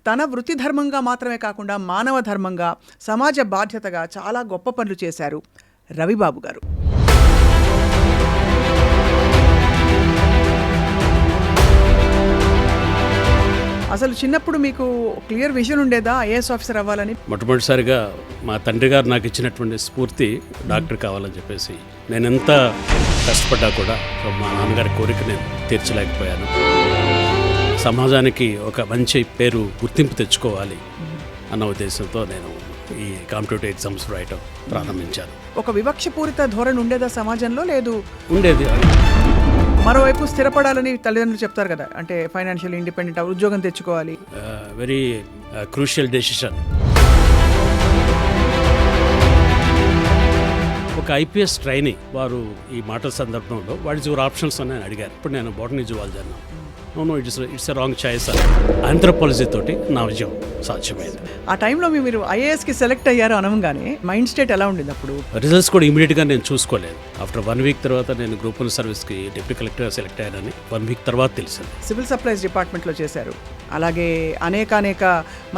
తన వృత్తి ధర్మంగా మాత్రమే కాకుండా మానవ ధర్మంగా, సమాజ బాధ్యతగా చాలా గొప్ప పనులు చేశారు రవిబాబు గారు. అసలు చిన్నప్పుడు మీకు క్లియర్ విజన్ ఉండేదా ఐఏఎస్ ఆఫీసర్ అవ్వాలని? మొట్టమొదటిసారిగా మా తండ్రి గారు నాకు ఇచ్చినటువంటి స్ఫూర్తి డాక్టర్ కావాలని చెప్పేసి. నేను ఎంత కష్టపడ్డా కూడా మా నాన్నగారి కోరిక నేను తీర్చలేకపోయాను. సమాజానికి ఒక మంచి పేరు, గుర్తింపు తెచ్చుకోవాలి అన్న ఉద్దేశంతో నేను ఈ కాంపిటేటివ్ ఎగ్జామ్స్ రాయటం ప్రారంభించాను. ఒక వివక్షపూరిత ధోరణి ఉండేదా సమాజంలో? లేదు, ఉండేది. మరోవైపు స్థిరపడాలని తల్లిదండ్రులు చెప్తారు కదా, అంటే ఫైనాన్షియల్ ఇండిపెండెంట్, ఉద్యోగం తెచ్చుకోవాలి. Very crucial decision. ఒక ఐపీఎస్ ట్రైనీ వారు ఈ మాట సందర్భంలో వాట్ ఇస్ యువర్ ఆప్షన్స్ అని అడిగారు. ఇప్పుడు నేను బోటనీ జువాలజీ అన్నాను. No it's a wrong choice. Anthropology తోటి నా విజయం సాధ్యమైంది. ఆ టైంలో మీరు ఐఏఎస్కి సెలెక్ట్ అయ్యారు అనగానే మైండ్ స్టేట్ ఎలా ఉండింది అప్పుడు? రిజల్ట్స్ కూడా ఇమీడియట్గా నేను చూసుకోలేదు. ఆఫ్టర్ 1 వీక్ తర్వాత నేను గ్రూప్ 1 సర్వీస్కి డిప్యూటీ కలెక్టర్గా సెలెక్ట్ అయ్యానని 1 వీక్ తర్వాత తెలిసింది. సివిల్ సప్లైస్ డిపార్ట్మెంట్లో చేశారు. అలాగే అనేక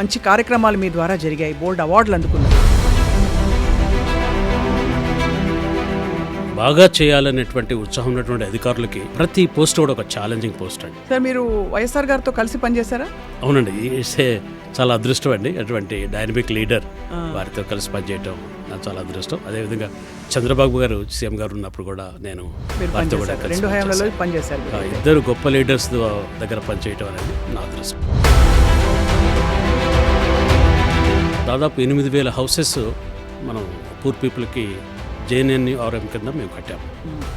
మంచి కార్యక్రమాలు మీ ద్వారా జరిగాయి, బోల్డ్ అవార్డులు అందుకున్నారు. బాగా చేయాలనేటువంటి ఉత్సాహం ఉన్నటువంటి అధికారులకి ప్రతి పోస్ట్ కూడా ఒక ఛాలెంజింగ్ పోస్ట్ అండి. సార్, మీరు వైఎస్ఆర్ గారితో కలిసి పనిచేశారా? అవునండి. చాలా అదృష్టం అండి. అటువంటి డైనమిక్ లీడర్ వారితో కలిసి పనిచేయటం నాకు చాలా అదృష్టం. అదేవిధంగా చంద్రబాబు గారు సీఎం గారు ఉన్నప్పుడు కూడా నేను వారితో కూడా కలిసి పనిచేశారు. ఇద్దరు గొప్ప లీడర్స్ దగ్గర పనిచేయటం అనేది నా అదృష్టం. దాదాపు 8,000 హౌసెస్ మనం పూర్ పీపుల్కి JNNRM కింద మేము కట్టాము.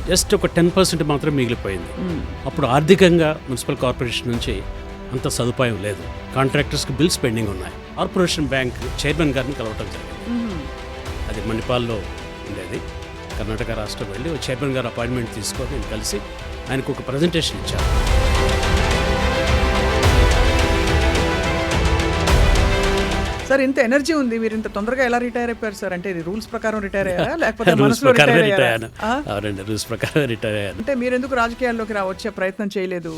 జస్ట్ ఒక 10% మాత్రం మిగిలిపోయింది. అప్పుడు ఆర్థికంగా మున్సిపల్ కార్పొరేషన్ నుంచి అంత సదుపాయం లేదు. కాంట్రాక్టర్స్కి బిల్స్ పెండింగ్ ఉన్నాయి. కార్పొరేషన్ బ్యాంక్ చైర్మన్ గారిని కలవటం జరిగింది. అది మణిపాల్లో ఉండేది. కర్ణాటక రాష్ట్రం వెళ్ళి చైర్మన్ గారు అపాయింట్మెంట్ తీసుకొని నేను కలిసి ఆయనకు ఒక ప్రజెంటేషన్ ఇచ్చాను. సార్, ఇంత ఎనర్జీ ఉంది, మీరు ఇంత తొందరగా ఎలా రిటైర్ అయిపోయారు సార్? అంటే ఇది రూల్స్ ప్రకారం రిటైర్ అయ్యారా లేకపోతే రూల్స్ ప్రకారం రిటైర్ అయ్యాను? అవునండి, రూల్స్ ప్రకారం రిటైర్ అయ్యాను. అంటే మీరు ఎందుకు రాజకీయాల్లోకి వచ్చే ప్రయత్నం చేయలేదు?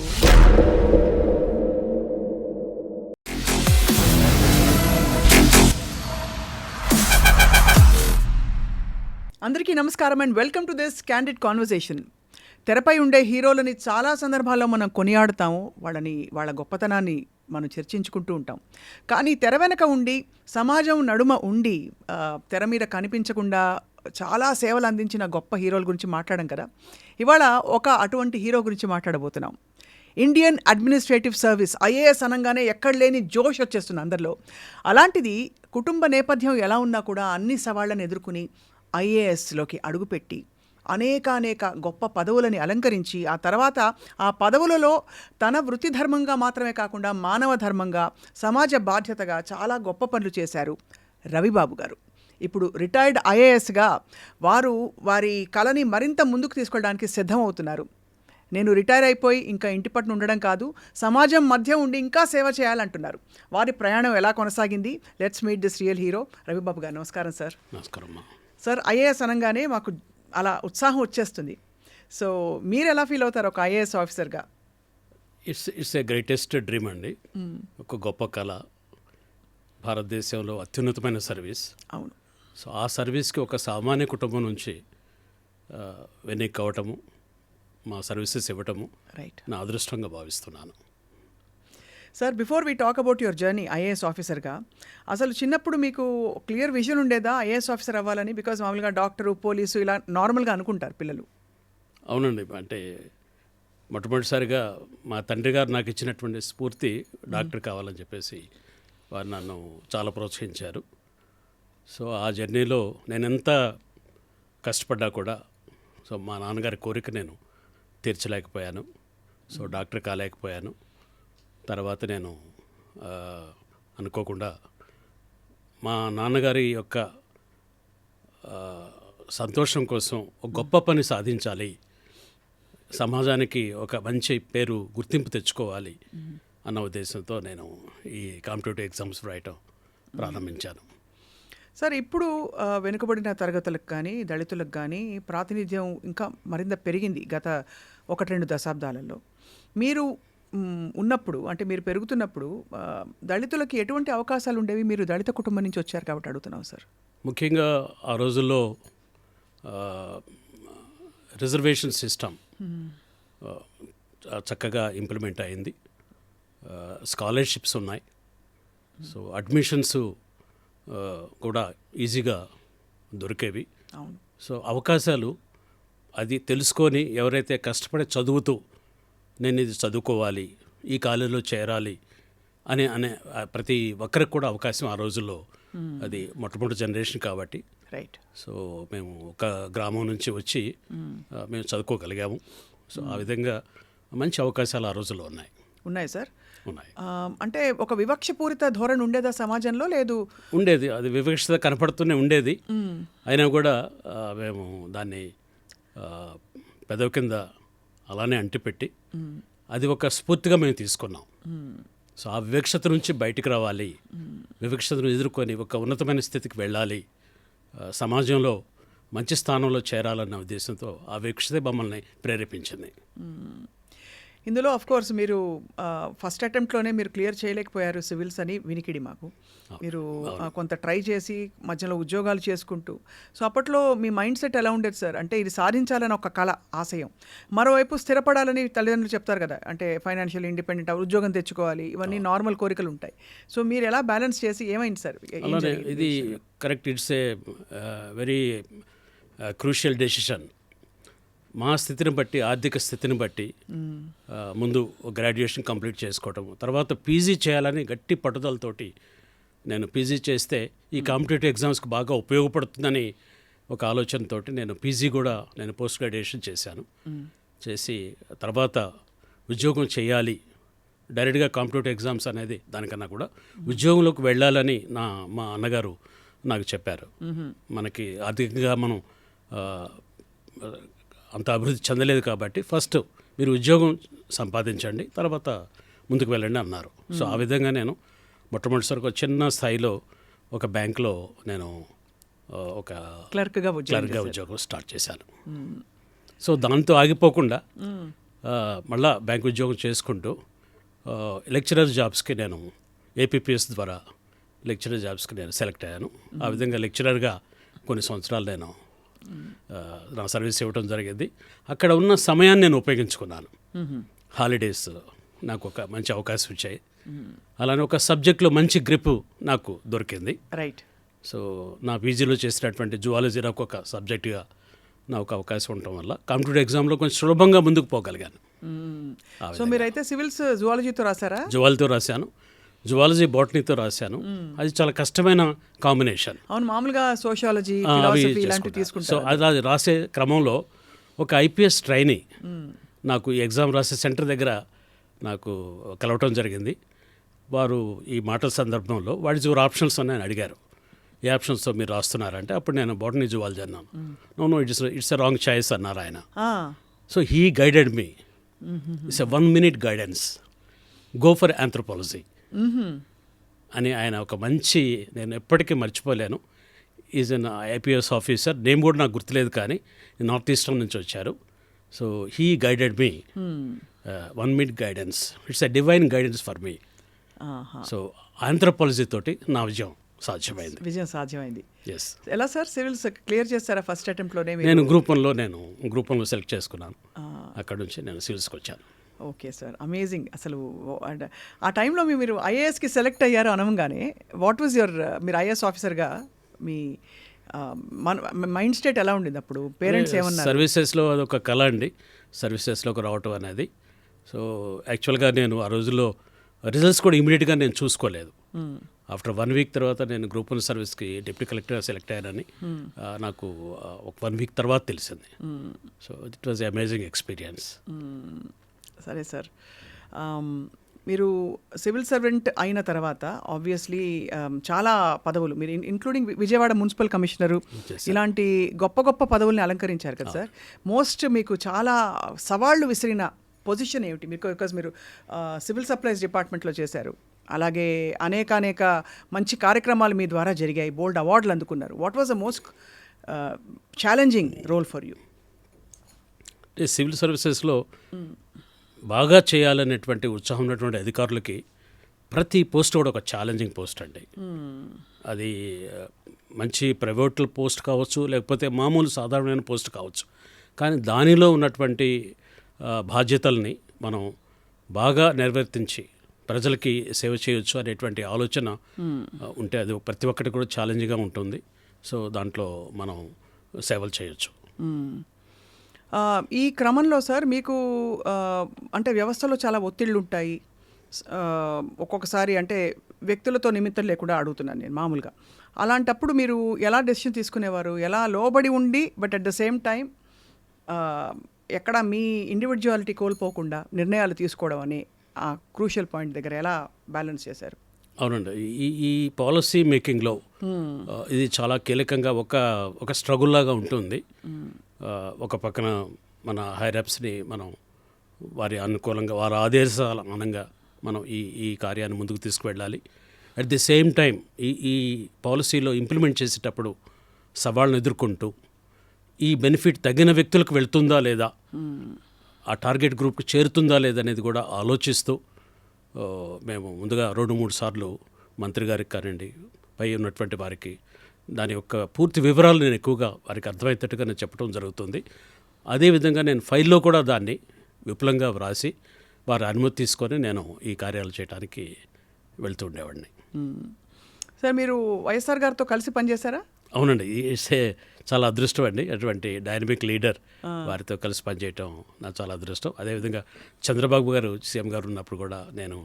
అందరికీ నమస్కారం and welcome to this candid conversation. తెరపై ఉండే హీరోలని చాలా సందర్భాల్లో మనం కొనియాడుతాము, వాళ్ళ గొప్పతనాన్ని మనం చర్చించుకుంటూ ఉంటాం. కానీ తెర వెనక ఉండి, సమాజం నడుమ ఉండి, తెర మీద కనిపించకుండా చాలా సేవలు అందించిన గొప్ప హీరోల గురించి మాట్లాడడం కదా. ఇవాళ అటువంటి హీరో గురించి మాట్లాడబోతున్నాం. ఇండియన్ అడ్మినిస్ట్రేటివ్ సర్వీస్, ఐఏఎస్ అనగానే ఎక్కడ లేని జోష్ వచ్చేస్తుంది అందరిలో. అలాంటిది కుటుంబ నేపథ్యం ఎలా ఉన్నా కూడా అన్ని సవాళ్లను ఎదుర్కొని ఐఏఎస్లోకి అడుగుపెట్టి అనేక గొప్ప పదవులని అలంకరించి, ఆ తర్వాత ఆ పదవులలో తన వృత్తి ధర్మంగా మాత్రమే కాకుండా మానవ ధర్మంగా, సమాజ బాధ్యతగా చాలా గొప్ప పనులు చేశారు రవిబాబు గారు. ఇప్పుడు రిటైర్డ్ ఐఏఎస్గా వారి కళని మరింత ముందుకు తీసుకెళ్ళడానికి సిద్ధమవుతున్నారు. నేను రిటైర్ అయిపోయి ఇంకా ఇంటి పట్టున ఉండడం కాదు, సమాజం మధ్య ఉండి ఇంకా సేవ చేయాలంటున్నారు. వారి ప్రయాణం ఎలా కొనసాగింది? Let's meet this real hero Ravibabu గారు. నమస్కారం సార్. నమస్కారం సార్. ఐఏఎస్ అనగానే మాకు అలా ఉత్సాహం వచ్చేస్తుంది. సో మీరు ఎలా ఫీల్ అవుతారు ఒక ఐఏఎస్ ఆఫీసర్గా? ఇట్స్ ఏ గ్రేటెస్ట్ డ్రీమ్ అండి. ఒక గొప్ప కళ, భారతదేశంలో అత్యున్నతమైన సర్వీస్. అవును. సో ఆ సర్వీస్కి ఒక సామాన్య కుటుంబం నుంచి వెనక్కి అవ్వటము, మా సర్వీసెస్ ఇవ్వటము నా అదృష్టంగా భావిస్తున్నాను. Sir, before we talk about your journey IAS ఆఫీసర్గా, అసలు చిన్నప్పుడు మీకు క్లియర్ విజన్ ఉండేదా ఐఏఎస్ ఆఫీసర్ అవ్వాలని? బికాజ్ మామూలుగా డాక్టరు, పోలీసు ఇలా నార్మల్గా అనుకుంటారు పిల్లలు. అవునండి. అంటే మొట్టమొదటిసారిగా మా తండ్రి గారు నాకు ఇచ్చినటువంటి స్ఫూర్తి డాక్టర్ కావాలని చెప్పేసి వారు నన్ను చాలా ప్రోత్సహించారు. సో ఆ జర్నీలో నేను ఎంత కష్టపడ్డా కూడా మా నాన్నగారి కోరిక నేను తీర్చలేకపోయాను. So doctor కాలేకపోయాను. తర్వాత నేను అనుకోకుండా మా నాన్నగారి యొక్క సంతోషం కోసం ఒక గొప్ప పని సాధించాలి, సమాజానికి ఒక మంచి పేరు, గుర్తింపు తెచ్చుకోవాలి అన్న ఉద్దేశంతో నేను ఈ కాంపిటేటివ్ ఎగ్జామ్స్ రాయటం ప్రారంభించాను. సార్, ఇప్పుడు వెనుకబడిన తరగతులకు కానీ, దళితులకు కానీ ప్రాతినిధ్యం ఇంకా మరింత పెరిగింది గత 1-2 దశాబ్దాలలో. మీరు ఉన్నప్పుడు అంటే మీరు పెరుగుతున్నప్పుడు దళితులకి ఎటువంటి అవకాశాలు ఉండేవి? మీరు దళిత కుటుంబం నుంచి వచ్చారు కాబట్టి అడుగుతున్నాం సార్. ముఖ్యంగా ఆ రోజుల్లో రిజర్వేషన్ సిస్టమ్ చక్కగా ఇంప్లిమెంట్ అయింది. స్కాలర్షిప్స్ ఉన్నాయి. సో అడ్మిషన్స్ కూడా ఈజీగా దొరికేవి. అవును. సో అవకాశాలు అది తెలుసుకొని ఎవరైతే కష్టపడి చదువుతూ నేను ఇది చదువుకోవాలి, ఈ కాలేజీలో చేరాలి అనే ప్రతి ఒక్కరికి కూడా అవకాశం ఆ రోజుల్లో. అది మొట్టమొదటి జనరేషన్ కాబట్టి. రైట్. సో మేము ఒక గ్రామం నుంచి వచ్చి మేము చదువుకోగలిగాము. సో ఆ విధంగా మంచి అవకాశాలు ఆ రోజుల్లో ఉన్నాయి సార్. ఉన్నాయి. అంటే ఒక వివక్షపూరిత ధోరణి ఉండేదా సమాజంలో? లేదు, ఉండేది. అది వివక్షత కనపడుతూనే ఉండేది. అయినా కూడా మేము దాన్ని పెదవి కింద అలానే అంటిపెట్టి అది ఒక స్ఫూర్తిగా మేము తీసుకున్నాం. సో ఆ వివక్షత నుంచి బయటికి రావాలి, వివక్షతను ఎదుర్కొని ఒక ఉన్నతమైన స్థితికి వెళ్ళాలి, సమాజంలో మంచి స్థానంలో చేరాలన్న ఉద్దేశంతో ఆ వివక్షతే మమ్మల్ని ప్రేరేపించింది. ఇందులో ఆఫ్ కోర్స్ మీరు ఫస్ట్ అటెంప్ట్లోనే మీరు క్లియర్ చేయలేకపోయారు సివిల్స్ అని వినికిడి మాకు. మీరు కొంత ట్రై చేసి మధ్యలో ఉద్యోగాలు చేసుకుంటూ, సో అప్పట్లో మీ మైండ్ సెట్ ఎలా ఉండేది సార్? అంటే ఇది సాధించాలని ఒక కళ, ఆశయం, మరోవైపు స్థిరపడాలని తల్లిదండ్రులు చెప్తారు కదా, అంటే ఫైనాన్షియల్ ఇండిపెండెంట్, ఉద్యోగం తెచ్చుకోవాలి, ఇవన్నీ నార్మల్ కోరికలు ఉంటాయి. సో మీరు ఎలా బ్యాలెన్స్ చేసి ఏమైంది సార్? ఇది correct. It's a very crucial decision. మా స్థితిని బట్టి, ఆర్థిక స్థితిని బట్టి ముందు గ్రాడ్యుయేషన్ కంప్లీట్ చేసుకోవటం, తర్వాత పీజీ చేయాలని గట్టి పట్టుదలతోటి నేను పీజీ చేస్తే ఈ కాంపిటేటివ్ ఎగ్జామ్స్కి బాగా ఉపయోగపడుతుందని ఒక ఆలోచనతో నేను పీజీ కూడా నేను పోస్ట్ గ్రాడ్యుయేషన్ చేశాను. చేసి తర్వాత ఉద్యోగం చేయాలి, డైరెక్ట్గా కాంపిటేటివ్ ఎగ్జామ్స్ అనేది దానికన్నా కూడా ఉద్యోగంలోకి వెళ్ళాలని మా అన్నగారు నాకు చెప్పారు. మనకి ఆర్థికంగా మనం అంత అభివృద్ధి చెందలేదు కాబట్టి ఫస్ట్ మీరు ఉద్యోగం సంపాదించండి, తర్వాత ముందుకు వెళ్ళండి అన్నారు. సో ఆ విధంగా నేను మొట్టమొదటిసారి ఒక చిన్న స్థాయిలో ఒక బ్యాంక్లో నేను ఒక క్లర్క్గా ఉద్యోగం స్టార్ట్ చేశాను. సో దాంతో ఆగిపోకుండా మళ్ళా బ్యాంక్ ఉద్యోగం చేసుకుంటూ లెక్చరర్ జాబ్స్కి నేను ఏపీపీఎస్ ద్వారా లెక్చరర్ జాబ్స్కి నేను సెలెక్ట్ అయ్యాను. ఆ విధంగా లెక్చరర్గా కొన్ని సంవత్సరాలు నేను నా సర్వీస్ ఇవ్వడం జరిగింది. అక్కడ ఉన్న సమయాన్ని నేను ఉపయోగించుకున్నాను. హాలిడేస్ నాకు ఒక మంచి అవకాశం వచ్చాయి. అలానే ఒక సబ్జెక్ట్లో మంచి గ్రిప్ నాకు దొరికింది. రైట్. సో నా పీజీలో చేసినటువంటి జువాలజీ నాకు ఒక సబ్జెక్టుగా నాకు అవకాశం ఉండటం వల్ల కాంపిటేటివ్ ఎగ్జామ్లో కొంచెం సులభంగా ముందుకు పోగలిగాను. సో మీరైతే సివిల్స్ జువాలజీతో రాశారా? జువాలజీతో రాశాను, జువాలజీ బాటనీతో రాశాను. అది చాలా కష్టమైన కాంబినేషన్. అవును, మామూలుగా సోషియాలజీ, ఫిలాసఫీ ఇలాంటివి తీసుకుంటారు. సో అది రాసే క్రమంలో ఒక ఐపీఎస్ ట్రైనీ నాకు ఈ ఎగ్జామ్ రాసే సెంటర్ దగ్గర నాకు కలవటం జరిగింది. వారు ఈ మాటల సందర్భంలో వాటి జూర్ ఆప్షన్స్ అని అడిగారు. ఏ ఆప్షన్స్తో మీరు రాస్తున్నారంటే అప్పుడు నేను బాటనీ జువాలజీ అన్నాను. No it's a wrong choice అన్నారు ఆయన. So he guided me. It's a 1 minute guidance, go for anthropology అని ఆయన ఒక మంచి, నేను ఎప్పటికీ మర్చిపోలేను. Is an IPS officer, name కూడా నాకు గుర్తులేదు కానీ నార్త్ ఈస్టర్న్ నుంచి వచ్చారు. So he guided me 1 minute guidance. It's a divine guidance for me. So anthropology తోటి నా విజయం సాధ్యమైంది. ఎస్. ఎలా సార్ సివిల్స్ క్లియర్ చేస్తారా ఫస్ట్ అటెంప్ట్లోనే? నేను గ్రూప్ వన్లో సెలెక్ట్ చేసుకున్నాను. అక్కడ నుంచి నేను సివిల్స్కి వచ్చాను. Okay sir, amazing. అసలు అంటే ఆ టైంలో మీరు ఐఏఎస్కి సెలెక్ట్ అయ్యారు అనగానే వాట్ వాజ్ యువర్, మీరు ఐఏఎస్ ఆఫీసర్గా మీ మైండ్ స్టేట్ ఎలా ఉండింది అప్పుడు? పేరెంట్స్ ఏమన్నారు? సర్వీసెస్లో అదొక కళ అండి, సర్వీసెస్లోకి రావటం అనేది. సో యాక్చువల్గా నేను ఆ రోజుల్లో రిజల్ట్స్ కూడా ఇమీడియట్గా నేను చూసుకోలేదు. ఆఫ్టర్ 1 week తర్వాత నేను గ్రూప్ 1 సర్వీస్కి డిప్యూటీ కలెక్టర్గా సెలెక్ట్ అయ్యానని నాకు ఒక 1 week తర్వాత తెలిసింది. So it was amazing experience. సరే సార్, మీరు సివిల్ సర్వెంట్ అయిన తర్వాత ఆబ్వియస్లీ చాలా పదవులు, మీరు ఇంక్లూడింగ్ విజయవాడ మున్సిపల్ కమిషనరు, ఇలాంటి గొప్ప గొప్ప పదవుల్ని అలంకరించారు కదా సార్. మోస్ట్ మీకు చాలా సవాళ్ళు విసిరిన పొజిషన్ ఏమిటి? బికాజ్ మీరు సివిల్ సప్లైస్ డిపార్ట్మెంట్లో చేశారు, అలాగే అనేక మంచి కార్యక్రమాలు మీ ద్వారా జరిగాయి, బోల్డ్ అవార్డులు అందుకున్నారు. What was the most challenging role for you? Civil సర్వీసెస్లో బాగా చేయాలనేటువంటి ఉత్సాహం ఉన్నటువంటి అధికారులకి ప్రతి పోస్ట్ కూడా ఒక ఛాలెంజింగ్ పోస్ట్ అండి. అది మంచి ప్రైవేట్ పోస్ట్ కావచ్చు, లేకపోతే మామూలు సాధారణమైన పోస్ట్ కావచ్చు. కానీ దానిలో ఉన్నటువంటి బాధ్యతల్ని మనం బాగా నిర్వర్తించి ప్రజలకి సేవ చేయొచ్చు అనేటువంటి ఆలోచన ఉంటే అది ప్రతి ఒక్కటి కూడా ఛాలెంజ్గా ఉంటుంది. సో దాంట్లో మనం సేవలు చేయొచ్చు. ఈ క్రమంలో సార్ మీకు అంటే వ్యవస్థలో చాలా ఒత్తిళ్ళు ఉంటాయి. ఒక్కొక్కసారి అంటే వ్యక్తులతో నిమిత్తం లేకుండా అడుగుతున్నాను నేను మామూలుగా. అలాంటప్పుడు మీరు ఎలా డెసిషన్ తీసుకునేవారు? ఎలా లోబడి ఉండి but at the same time ఎక్కడ మీ ఇండివిజువాలిటీ కోల్పోకుండా నిర్ణయాలు తీసుకోవడం అని ఆ క్రూషియల్ పాయింట్ దగ్గర ఎలా బ్యాలెన్స్ చేశారు? అవునండి, ఈ పాలసీ మేకింగ్లో ఇది చాలా కీలకంగా ఒక స్ట్రగుల్ లాగా ఉంటుంది. ఒక పక్కన మన హైరప్స్ని మనం వారి అనుకూలంగా వారి ఆదేశాల అనంగా మనం ఈ కార్యాన్ని ముందుకు తీసుకువెళ్ళాలి. అట్ ది సేమ్ టైం ఈ పాలసీలో ఇంప్లిమెంట్ చేసేటప్పుడు సవాళ్ళను ఎదుర్కొంటూ ఈ బెనిఫిట్ తగిన వ్యక్తులకు వెళ్తుందా లేదా, ఆ టార్గెట్ గ్రూప్కి చేరుతుందా లేదా అనేది కూడా ఆలోచిస్తూ మేము ముందుగా 2-3 సార్లు మంత్రి గారికి కానివ్వండి, పై ఉన్నటువంటి వారికి దాని యొక్క పూర్తి వివరాలు నేను ఎక్కువగా వారికి అర్థమయ్యేటట్టుగా నేను చెప్పడం జరుగుతుంది. అదేవిధంగా నేను ఫైల్లో కూడా దాన్ని విపులంగా వ్రాసి వారి అనుమతి తీసుకొని నేను ఈ కార్యాలు చేయడానికి వెళ్తూ ఉండేవాడిని. సార్ మీరు వైఎస్ఆర్ గారితో కలిసి పనిచేశారా? అవునండి, చాలా అదృష్టం అండి. అటువంటి డైనమిక్ లీడర్ వారితో కలిసి పనిచేయటం నాకు చాలా అదృష్టం. అదేవిధంగా చంద్రబాబు గారు సీఎం గారు ఉన్నప్పుడు కూడా నేను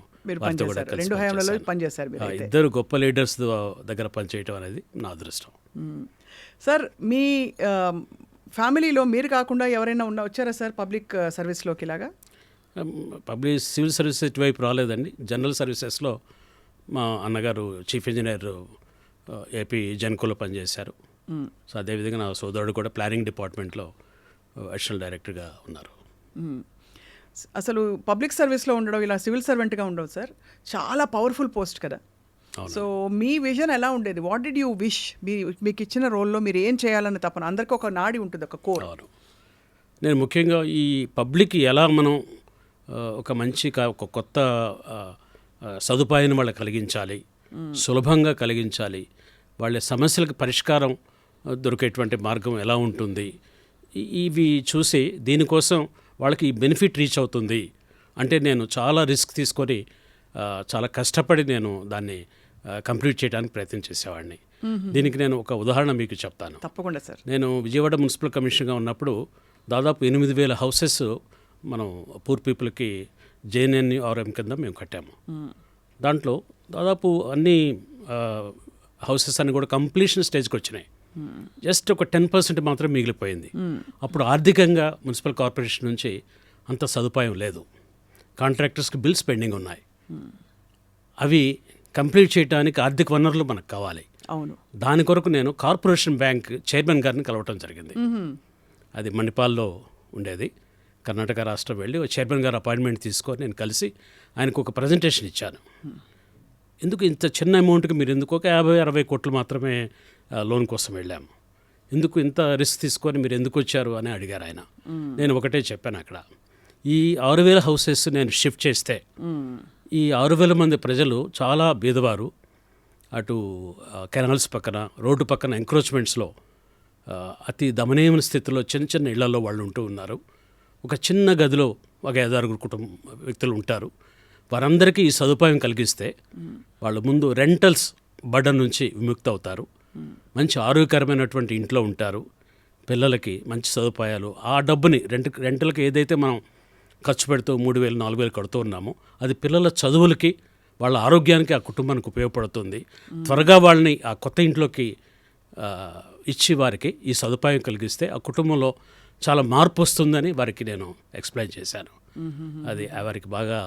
వారితో కూడా కలిసి పనిచేశారు. ఇద్దరు గొప్ప లీడర్స్ దగ్గర పనిచేయటం అనేది నా అదృష్టం. సార్ మీ ఫ్యామిలీలో మీరు కాకుండా ఎవరైనా వచ్చారా సార్ పబ్లిక్ సర్వీస్లోకి? ఇలాగా పబ్లిక్ సివిల్ సర్వీసెస్ ఇటువైపు రాలేదండి. జనరల్ సర్వీసెస్లో మా అన్నగారు చీఫ్ ఇంజనీర్ ఏపీ జెన్కోలో పనిచేశారు. సో అదేవిధంగా నా సోదరుడు కూడా ప్లానింగ్ డిపార్ట్మెంట్లో అడిషనల్ డైరెక్టర్గా ఉన్నారు. అసలు పబ్లిక్ సర్వీస్లో ఉండడం, ఇలా సివిల్ సర్వెంట్గా ఉండడం సార్ చాలా పవర్ఫుల్ పోస్ట్ కదా. సో మీ విజన్ ఎలా ఉండేది? What did you wish? మీకు ఇచ్చిన రోల్లో మీరు ఏం చేయాలని తప్పన అందరికీ ఒక నాడి ఉంటుంది, ఒక కోర్. నేను ముఖ్యంగా ఈ పబ్లిక్ ఎలా మనం ఒక మంచి ఒక కొత్త సదుపాయాన్ని వాళ్ళకి కలిగించాలి, సులభంగా కలిగించాలి, వాళ్ళ సమస్యలకు పరిష్కారం దొరికేటువంటి మార్గం ఎలా ఉంటుంది, ఇవి చూసి దీనికోసం వాళ్ళకి ఈ బెనిఫిట్ రీచ్ అవుతుంది అంటే నేను చాలా రిస్క్ తీసుకొని చాలా కష్టపడి నేను దాన్ని కంప్లీట్ చేయడానికి ప్రయత్నం చేసేవాడిని. దీనికి నేను ఒక ఉదాహరణ మీకు చెప్తాను. తప్పకుండా సార్. నేను విజయవాడ మున్సిపల్ కమిషనర్గా ఉన్నప్పుడు దాదాపు 8,000 హౌసెస్ మనం పూర్ పీపుల్కి JNNRM కింద మేము కట్టాము. దాంట్లో దాదాపు అన్ని హౌసెస్ అన్ని కూడా కంప్లీషన్ స్టేజ్కి వచ్చినాయి. జస్ట్ ఒక 10% మాత్రం మిగిలిపోయింది. అప్పుడు ఆర్థికంగా మున్సిపల్ కార్పొరేషన్ నుంచి అంత సదుపాయం లేదు. కాంట్రాక్టర్స్కి బిల్స్ పెండింగ్ ఉన్నాయి. అవి కంప్లీట్ చేయడానికి ఆర్థిక వనరులు మనకు కావాలి. అవును. దాని కొరకు నేను కార్పొరేషన్ బ్యాంక్ చైర్మన్ గారిని కలవటం జరిగింది. అది మణిపాల్లో ఉండేది. కర్ణాటక రాష్ట్రం వెళ్ళి చైర్మన్ గారు అపాయింట్మెంట్ తీసుకొని నేను కలిసి ఆయనకు ఒక ప్రజెంటేషన్ ఇచ్చాను. ఎందుకు ఇంత చిన్న అమౌంట్కి మీరు ఎందుకు ఒక 50-60 కోట్లు మాత్రమే లోన్ కోసం వెళ్ళాము, ఎందుకు ఇంత రిస్క్ తీసుకొని మీరు ఎందుకు వచ్చారు అని అడిగారు ఆయన. నేను ఒకటే చెప్పాను, అక్కడ ఈ 6,000 హౌసెస్ నేను షిఫ్ట్ చేస్తే ఈ 6,000 మంది ప్రజలు చాలా బీదవారు. అటు కెనాల్స్ పక్కన, రోడ్డు పక్కన ఎంక్రోచ్మెంట్స్లో అతి దమనీయమైన స్థితిలో చిన్న చిన్న ఇళ్లలో వాళ్ళు ఉంటూ ఉన్నారు. ఒక చిన్న గదిలో ఒక 5-6 వ్యక్తులు ఉంటారు. వారందరికీ ఈ సదుపాయం కలిగిస్తే వాళ్ళు ముందు రెంటల్స్ బర్డన్ నుంచి విముక్తి అవుతారు, మంచి ఆరోగ్యకరమైనటువంటి ఇంట్లో ఉంటారు, పిల్లలకి మంచి సదుపాయాలు, ఆ డబ్బుని రెంట్లకి ఏదైతే మనం ఖర్చు పెడుతూ 3,000-4,000 కడుతూ ఉన్నామో అది పిల్లల చదువులకి, వాళ్ళ ఆరోగ్యానికి, ఆ కుటుంబానికి ఉపయోగపడుతుంది. త్వరగా వాళ్ళని ఆ కొత్త ఇంట్లోకి ఇచ్చి వారికి ఈ సదుపాయం కలిగిస్తే ఆ కుటుంబంలో చాలా మార్పు వస్తుందని వారికి నేను ఎక్స్ప్లెయిన్ చేశాను. అది వారికి బాగా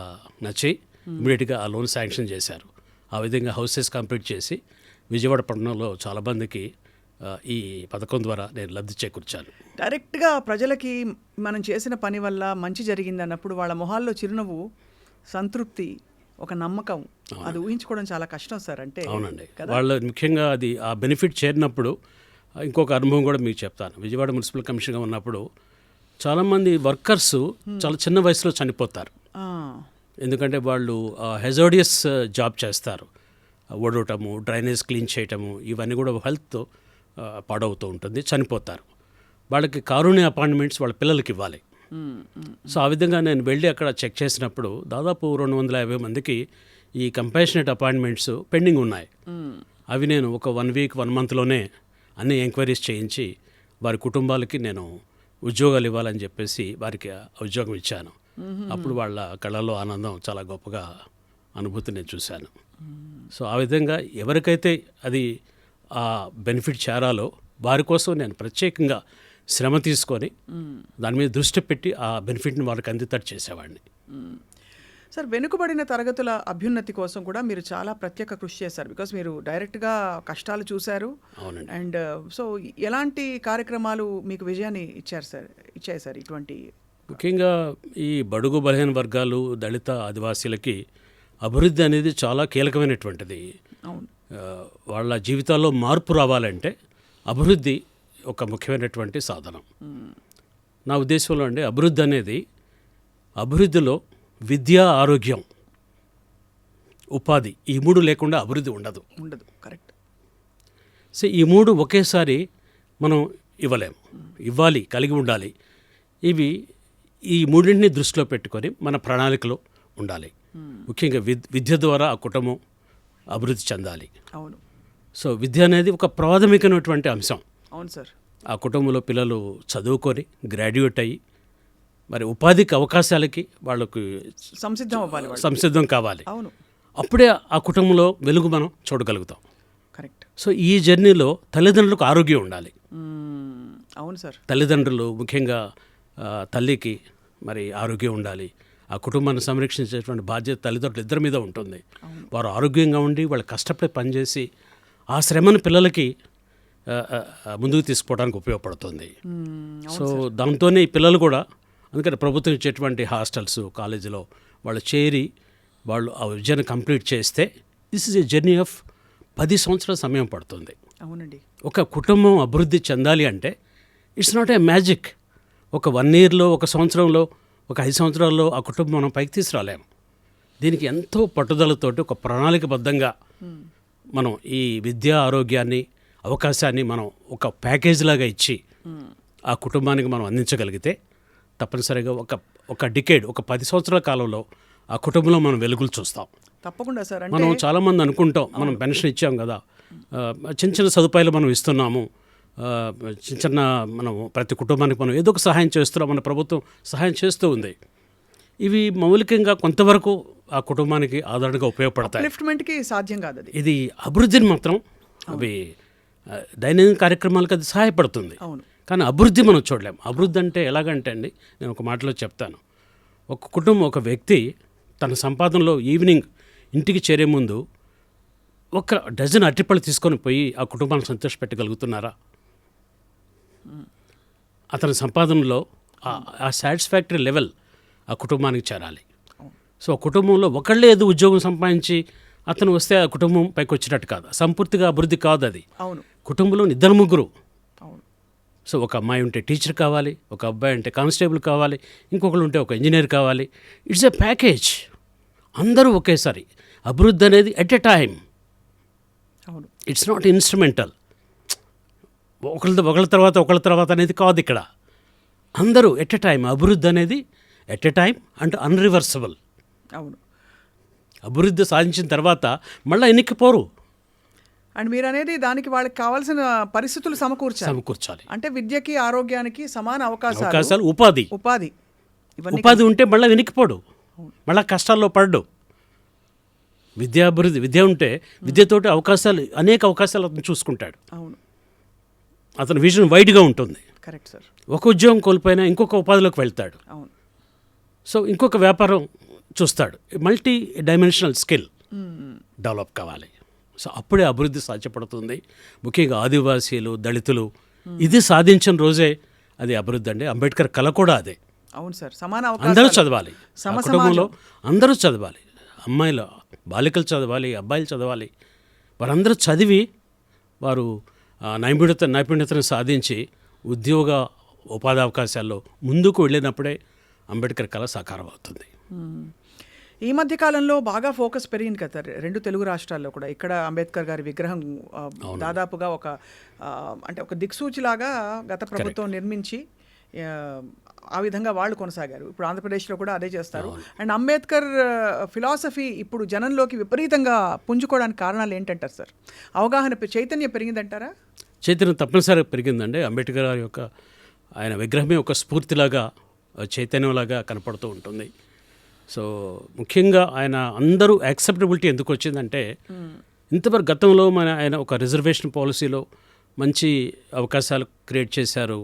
నచ్చి ఇమీడియట్గా ఆ లోన్ శాంక్షన్ చేశారు. ఆ విధంగా హౌసెస్ కంప్లీట్ చేసి విజయవాడ పట్టణంలో చాలామందికి ఈ పథకం ద్వారా నేను లబ్ధి చేకూర్చాను. డైరెక్ట్గా ప్రజలకి మనం చేసిన పని వల్ల మంచి జరిగింది అన్నప్పుడు వాళ్ళ మొహాల్లో చిరునవ్వు, సంతృప్తి, ఒక నమ్మకం, అది ఊహించుకోవడం చాలా కష్టం సార్. అంటే అవునండి, వాళ్ళు ముఖ్యంగా అది ఆ బెనిఫిట్ చేరినప్పుడు ఇంకొక అనుభవం కూడా మీకు చెప్తాను. విజయవాడ మున్సిపల్ కమిషనర్గా ఉన్నప్పుడు చాలామంది వర్కర్స్ చాలా చిన్న వయసులో చనిపోతారు. ఆ, ఎందుకంటే వాళ్ళు హెజోడియస్ జాబ్ చేస్తారు. ఒడవటము, డ్రైనేజ్ క్లీన్ చేయటము, ఇవన్నీ కూడా హెల్త్ పాడవుతూ ఉంటుంది, చనిపోతారు. వాళ్ళకి కారుణ్య అపాయింట్మెంట్స్ వాళ్ళ పిల్లలకి ఇవ్వాలి. సో ఆ విధంగా నేను వెళ్ళి అక్కడ చెక్ చేసినప్పుడు దాదాపు 250 మందికి ఈ కంపాషనేట్ అపాయింట్మెంట్స్ పెండింగ్ ఉన్నాయి. అవి నేను ఒక 1 వీక్ 1 మంత్లోనే అన్ని ఎంక్వైరీస్ చేయించి వారి కుటుంబాలకి నేను ఉద్యోగాలు ఇవ్వాలని చెప్పేసి వారికి ఉద్యోగం ఇచ్చాను. అప్పుడు వాళ్ళ కళ్ళల్లో ఆనందం చాలా గొప్పగా అనుభూతి నేను చూశాను. సో ఆ విధంగా ఎవరికైతే అది ఆ బెనిఫిట్ చేరాలో వారి కోసం నేను ప్రత్యేకంగా శ్రమ తీసుకొని దాని మీద దృష్టి పెట్టి ఆ బెనిఫిట్ని వాళ్ళకి అందేటట్టు చేసేవాడిని. సార్, వెనుకబడిన తరగతుల అభ్యున్నతి కోసం కూడా మీరు చాలా ప్రత్యేక కృషి చేశారు. బికాస్ మీరు డైరెక్ట్గా కష్టాలు చూశారు. అవునండి. అండ్ సో ఎలాంటి కార్యక్రమాలు మీకు విజయాన్ని ఇచ్చాయి సార్ ఇటువంటి? ముఖ్యంగా ఈ బడుగు బలహీన వర్గాలు, దళిత, ఆదివాసీలకి అభివృద్ధి అనేది చాలా కీలకమైనటువంటిది. అవును. వాళ్ళ జీవితాల్లో మార్పు రావాలంటే అభివృద్ధి ఒక ముఖ్యమైనటువంటి సాధనం. నా ఉద్దేశంలో అండి, అభివృద్ధిలో విద్య, ఆరోగ్యం, ఉపాధి, ఈ 3 లేకుండా అభివృద్ధి ఉండదు. కరెక్ట్. సో ఈ 3 ఒకేసారి మనం ఇవ్వాలి, కలిగి ఉండాలి. ఈ 3ని దృష్టిలో పెట్టుకొని మన ప్రణాళికలో ఉండాలి. ముఖ్యంగా విద్య ద్వారా ఆ కుటుంబం అభివృద్ధి చెందాలి. అవును. సో విద్య అనేది ఒక ప్రాథమికమైనటువంటి అంశం. అవును సార్. ఆ కుటుంబంలో పిల్లలు చదువుకొని గ్రాడ్యుయేట్ అయ్యి మరి ఉపాధికి అవకాశాలకి వాళ్ళకి సంసిద్ధం కావాలి. అవును. అప్పుడే ఆ కుటుంబంలో వెలుగు మనం చూడగలుగుతాం. కరెక్ట్. సో ఈ జర్నీలో తల్లిదండ్రులకు ఆరోగ్యం ఉండాలి. అవును సార్. తల్లిదండ్రులు ముఖ్యంగా తల్లికి మరి ఆరోగ్యం ఉండాలి. ఆ కుటుంబాన్ని సంరక్షించేటువంటి బాధ్యత తల్లిదండ్రులు ఇద్దరి మీద ఉంటుంది. వారు ఆరోగ్యంగా ఉండి వాళ్ళు కష్టపడి పనిచేసి ఆ శ్రమను పిల్లలకి ముందుకు తీసుకుపోవడానికి ఉపయోగపడుతుంది. సో దాంతోనే ఈ పిల్లలు కూడా, అందుకని ప్రభుత్వం ఇచ్చేటువంటి హాస్టల్స్, కాలేజీలో వాళ్ళు చేరి వాళ్ళు ఆ విద్యను కంప్లీట్ చేస్తే this is a journey of 10 సంవత్సరాల సమయం పడుతుంది. అవునండి. ఒక కుటుంబం అభివృద్ధి చెందాలి అంటే ఇట్స్ నాట్ ఏ మ్యాజిక్. ఒక 1 ఇయర్లో, 1 సంవత్సరంలో, ఒక 5 సంవత్సరాల్లో ఆ కుటుంబం మనం పైకి తీసుకురాలేము. దీనికి ఎంతో పట్టుదలతోటి ఒక ప్రణాళికబద్ధంగా మనం ఈ విద్యా, ఆరోగ్యాన్ని, అవకాశాన్ని మనం ఒక ప్యాకేజ్ లాగా ఇచ్చి ఆ కుటుంబానికి మనం అందించగలిగితే తప్పనిసరిగా ఒక డికేడ్, ఒక 10 సంవత్సరాల కాలంలో ఆ కుటుంబంలో మనం వెలుగులు చూస్తాం. తప్పకుండా సార్. మనం చాలామంది అనుకుంటాం మనం పెన్షన్ ఇచ్చాం కదా, చిన్న సదుపాయాలు మనం ఇస్తున్నాము, చిన్న మనం ప్రతి కుటుంబానికి మనం ఏదో ఒక సహాయం చేస్తున్నాం, మన ప్రభుత్వం సహాయం చేస్తూ ఉంది. ఇవి మౌలికంగా కొంతవరకు ఆ కుటుంబానికి ఆధారంగా ఉపయోగపడతాయి. లిఫ్ట్మెంట్కి సాధ్యం కాదు అది. ఇది అభివృద్ధిని మాత్రం అవి దైనందిన కార్యక్రమాలకు అది సహాయపడుతుంది. అవును. కానీ అభివృద్ధి మనం చూడలేము. అభివృద్ధి అంటే ఎలాగంటే అండి, నేను ఒక మాటలో చెప్తాను. ఒక కుటుంబం, ఒక వ్యక్తి తన సంపాదనలో ఈవినింగ్ ఇంటికి చేరే ముందు 1 డజన్ అరటిపళ్ళు తీసుకొని పోయి ఆ కుటుంబాన్ని సంతోషపెట్టగలుగుతున్నారా? అతని సంపాదనలో ఆ సాటిస్ఫాక్టరీ లెవెల్ ఆ కుటుంబానికి చేరాలి. సో ఆ కుటుంబంలో ఒకళ్ళే ఏదో ఉద్యోగం సంపాదించి అతను వస్తే ఆ కుటుంబం పైకి వచ్చినట్టు కాదు, సంపూర్తిగా అభివృద్ధి కాదు అది. అవును. కుటుంబంలో 2 ముగ్గురు. అవును. సో ఒక అమ్మాయి ఉంటే టీచర్ కావాలి, ఒక అబ్బాయి ఉంటే కానిస్టేబుల్ కావాలి, ఇంకొకరు ఉంటే ఒక ఇంజనీర్ కావాలి. It's a package. అందరూ ఒకేసారి. అభివృద్ధి అనేది ఎట్ ఎ టైం. అవును. It's not instrumental. ఒకళ్ళ తర్వాత అనేది కాదు ఇక్కడ. అందరూ ఎట్ ఎ టైం. అభివృద్ధి అనేది ఎట్ ఎ టైం అండ్ అన్రివర్సబుల్. అవును. అభివృద్ధి సాధించిన తర్వాత మళ్ళీ ఎన్నికపోరు. అండ్ మీరు అనేది దానికి వాళ్ళకి కావాల్సిన పరిస్థితులు సమకూర్చాలి. అంటే విద్యకి, ఆరోగ్యానికి సమాన అవకాశాలు, ఉపాధి ఉంటే మళ్ళీ వెనక్కిపోడు, మళ్ళీ కష్టాల్లో పడ్డు. విద్య ఉంటే విద్యతోటి అనేక అవకాశాలు అతను చూసుకుంటాడు. అవును. అతని విజన్ వైడ్గా ఉంటుంది. Correct sir. ఒక ఉద్యోగం కోల్పోయినా ఇంకొక ఉపాధిలోకి వెళ్తాడు. అవును. సో ఇంకొక వ్యాపారం చూస్తాడు. మల్టీ డైమెన్షనల్ స్కిల్ డెవలప్ కావాలి. సో అప్పుడే అభివృద్ధి సాధ్యపడుతుంది. ముఖ్యంగా ఆదివాసీలు, దళితులు ఇది సాధించిన రోజే అది అభివృద్ధి అండి. అంబేద్కర్ కళ కూడా అదే. అవును సార్. సమాన అందరూ చదవాలి, కుటుంబంలో అందరూ చదవాలి. అమ్మాయిలు, బాలికలు చదవాలి, అబ్బాయిలు చదవాలి. వారందరూ చదివి వారు నైపుణ్యతను సాధించి ఉద్యోగ, ఉపాధి అవకాశాల్లో ముందుకు వెళ్ళినప్పుడే అంబేద్కర్ కళ సాకారం అవుతుంది. ఈ మధ్య కాలంలో బాగా ఫోకస్ పెరిగింది కదా సార్, 2 తెలుగు రాష్ట్రాల్లో కూడా. ఇక్కడ అంబేద్కర్ గారి విగ్రహం దాదాపుగా అంటే ఒక దిక్సూచిలాగా గత ప్రభుత్వం నిర్మించి ఆ విధంగా వాళ్ళు కొనసాగారు. ఇప్పుడు ఆంధ్రప్రదేశ్లో కూడా అదే చేస్తారు. అండ్ అంబేద్కర్ ఫిలాసఫీ ఇప్పుడు జనంలోకి విపరీతంగా పుంజుకోవడానికి కారణాలు ఏంటంటారు సార్? అవగాహన చైతన్యం పెరిగిందంటారా? చైతన్యం తప్పనిసరిగా పెరిగిందండి. అంబేద్కర్ గారి యొక్క ఆయన విగ్రహమే ఒక స్ఫూర్తిలాగా, చైతన్యంలాగా కనపడుతూ ఉంటుంది. సో ముఖ్యంగా ఆయన అందరూ యాక్సెప్టబిలిటీ ఎందుకు వచ్చిందంటే, ఇంతవరకు గతంలో ఆయన ఒక రిజర్వేషన్ పాలసీలో మంచి అవకాశాలు క్రియేట్ చేశారు.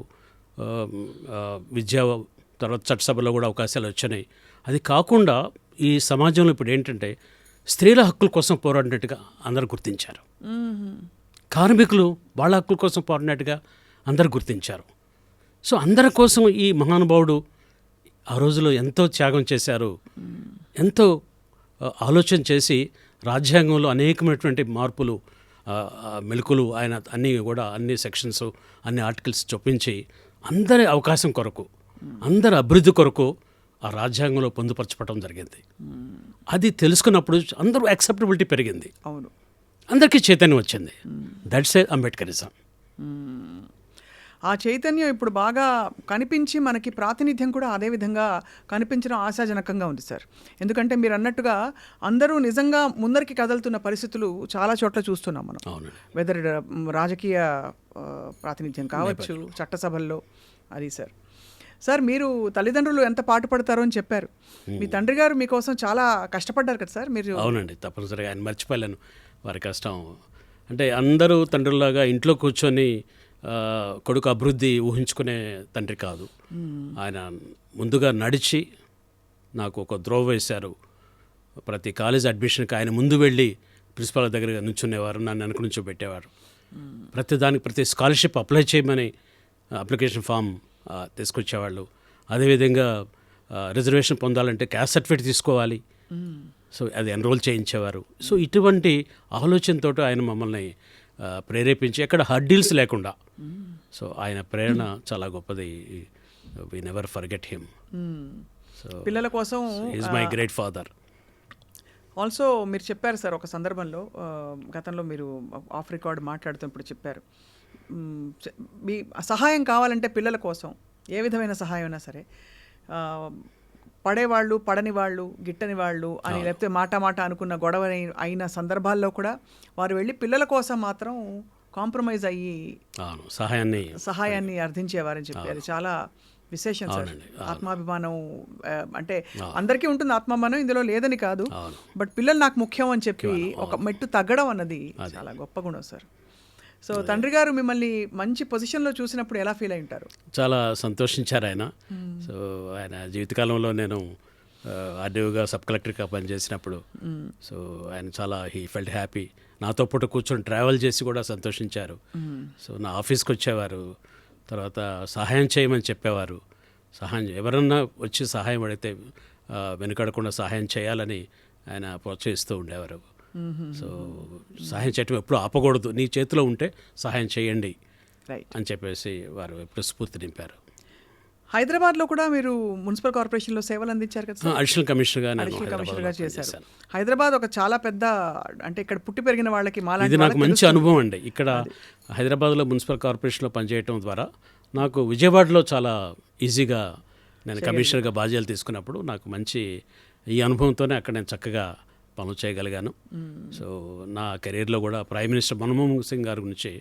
విద్యా తర్వాత చట్టసభలో కూడా అవకాశాలు వచ్చినాయి. అది కాకుండా ఈ సమాజంలో ఇప్పుడు ఏంటంటే స్త్రీల హక్కుల కోసం పోరాడినట్టుగా అందరూ గుర్తించారు. కార్మికులు వాళ్ళ హక్కుల కోసం పోరాడినట్టుగా అందరూ గుర్తించారు. సో అందరి కోసం ఈ మహానుభావుడు ఆ రోజులో ఎంతో త్యాగం చేశారు, ఎంతో ఆలోచన చేసి రాజ్యాంగంలో అనేకమైనటువంటి మార్పులు, మెలకులు ఆయన అన్ని సెక్షన్స్, అన్ని ఆర్టికల్స్ చొప్పించి అందరి అవకాశం కొరకు, అందరి అభివృద్ధి కొరకు ఆ రాజ్యాంగంలో పొందుపరచడం జరిగింది. అది తెలుసుకున్నప్పుడు అందరూ యాక్సెప్టబిలిటీ పెరిగింది. అవును, అందరికీ చైతన్యం వచ్చింది. That's a Ambedkarism. ఆ చైతన్యం ఇప్పుడు బాగా కనిపించి మనకి ప్రాతినిధ్యం కూడా అదే విధంగా కనిపించడం ఆశాజనకంగా ఉంది సార్. ఎందుకంటే మీరు అన్నట్టుగా అందరూ నిజంగా ముందరికి కదులుతున్న పరిస్థితులు చాలా చోట్ల చూస్తున్నాం మనం. వెదర్ రాజకీయ ప్రాతినిధ్యం కావచ్చు, చట్టసభల్లో. అది సార్ మీరు తల్లిదండ్రులు ఎంత పాటుపడతారో అని చెప్పారు. మీ తండ్రి గారు మీకోసం చాలా కష్టపడ్డారు కదా సార్ మీరు? అవునండి, తప్పనిసరిగా ఆయన మర్చిపోలేను వారి కష్టం. అంటే అందరూ తండ్రులాగా ఇంట్లో కూర్చొని కొడుకు అభివృద్ధి ఊహించుకునే తండ్రి కాదు. ఆయన ముందుగా నడిచి నాకు ఒక ద్రోవ వేశారు. ప్రతి కాలేజ్ అడ్మిషన్కి ఆయన ముందు వెళ్ళి ప్రిన్సిపాల్ దగ్గర నుంచునేవారు, నన్ను వెనక నుంచో పెట్టేవారు. ప్రతి స్కాలర్షిప్ అప్లై చేయమని అప్లికేషన్ ఫామ్ తీసుకొచ్చేవాళ్ళు. అదేవిధంగా రిజర్వేషన్ పొందాలంటే క్యాస్ట్ సర్టిఫికేట్ తీసుకోవాలి, సో అది ఎన్రోల్ చేయించేవారు. సో ఇటువంటి ఆలోచనతో ఆయన మమ్మల్ని ప్రేరేపించి ఎక్కడ హర్డిల్స్ లేకుండా, సో ఆయన ప్రేరణ చాలా గొప్పది. We never forget him. So పిల్లల కోసం is my great father. Also మీరు చెప్పారు సార్ ఒక సందర్భంలో, గతంలో మీరు ఆఫ్ రికార్డ్ మాట్లాడుతున్నప్పుడు చెప్పారు, మీ సహాయం కావాలంటే పిల్లల కోసం ఏ విధమైన సహాయం అయినా సరే, పడేవాళ్ళు, పడని వాళ్ళు, గిట్టని వాళ్ళు అని, లేకపోతే మాట అనుకున్న గొడవ అయిన సందర్భాల్లో కూడా వారు వెళ్ళి పిల్లల కోసం మాత్రం కాంప్రమైజ్ అయ్యి సహాయాన్ని అర్థించేవారని చెప్పారు. చాలా విశేషం సార్. ఆత్మాభిమానం అంటే అందరికీ ఉంటుంది ఆత్మాభిమానం, ఇందులో లేదని కాదు. బట్ పిల్లలు నాకు ముఖ్యం అని చెప్పి ఒక మెట్టు తగ్గడం అన్నది చాలా గొప్ప గుణం సార్. సో తండ్రి గారు మిమ్మల్ని మంచి పొజిషన్లో చూసినప్పుడు ఎలా ఫీల్ అయి ఉంటారు? చాలా సంతోషించారు ఆయన. సో ఆయన జీవితకాలంలో నేను ఆర్డీఓగా సబ్ కలెక్టర్గా పనిచేసినప్పుడు, సో ఆయన చాలా హీ ఫెల్ట్ హ్యాపీ. నాతో పాటు కూర్చొని ట్రావెల్ చేసి కూడా సంతోషించారు. సో నా ఆఫీస్కి వచ్చేవారు, తర్వాత సహాయం చేయమని చెప్పేవారు. ఎవరన్నా వచ్చి సహాయం అడిగితే వెనుకడకుండా సహాయం చేయాలని ఆయన ప్రోత్సహిస్తూ ఉండేవారు. సో సహాయం చేయటం ఎప్పుడు ఆపకూడదు, నీ చేతిలో ఉంటే సహాయం చేయండి అని చెప్పేసి వారు ఎప్పుడు స్ఫూర్తి నింపారు. హైదరాబాద్లో కూడా మీరు మున్సిపల్ కార్పొరేషన్లో సేవలు అందించారు కదా? అడిషనల్ కమిషనర్గా చేశారు. హైదరాబాద్ ఒక చాలా పెద్ద, అంటే ఇక్కడ పుట్టి పెరిగిన వాళ్ళకి ఇది నాకు మంచి అనుభవం అండి. ఇక్కడ హైదరాబాద్లో మున్సిపల్ కార్పొరేషన్లో పనిచేయటం ద్వారా నాకు విజయవాడలో చాలా ఈజీగా నేను కమిషనర్గా బాధ్యతలు తీసుకున్నప్పుడు నాకు మంచి ఈ అనుభవంతోనే అక్కడ నేను చక్కగా పనులు చేయగలిగాను. సో నా కెరీర్లో కూడా ప్రైమ్ మినిస్టర్ మన్మోహన్ సింగ్ గారి నుంచి,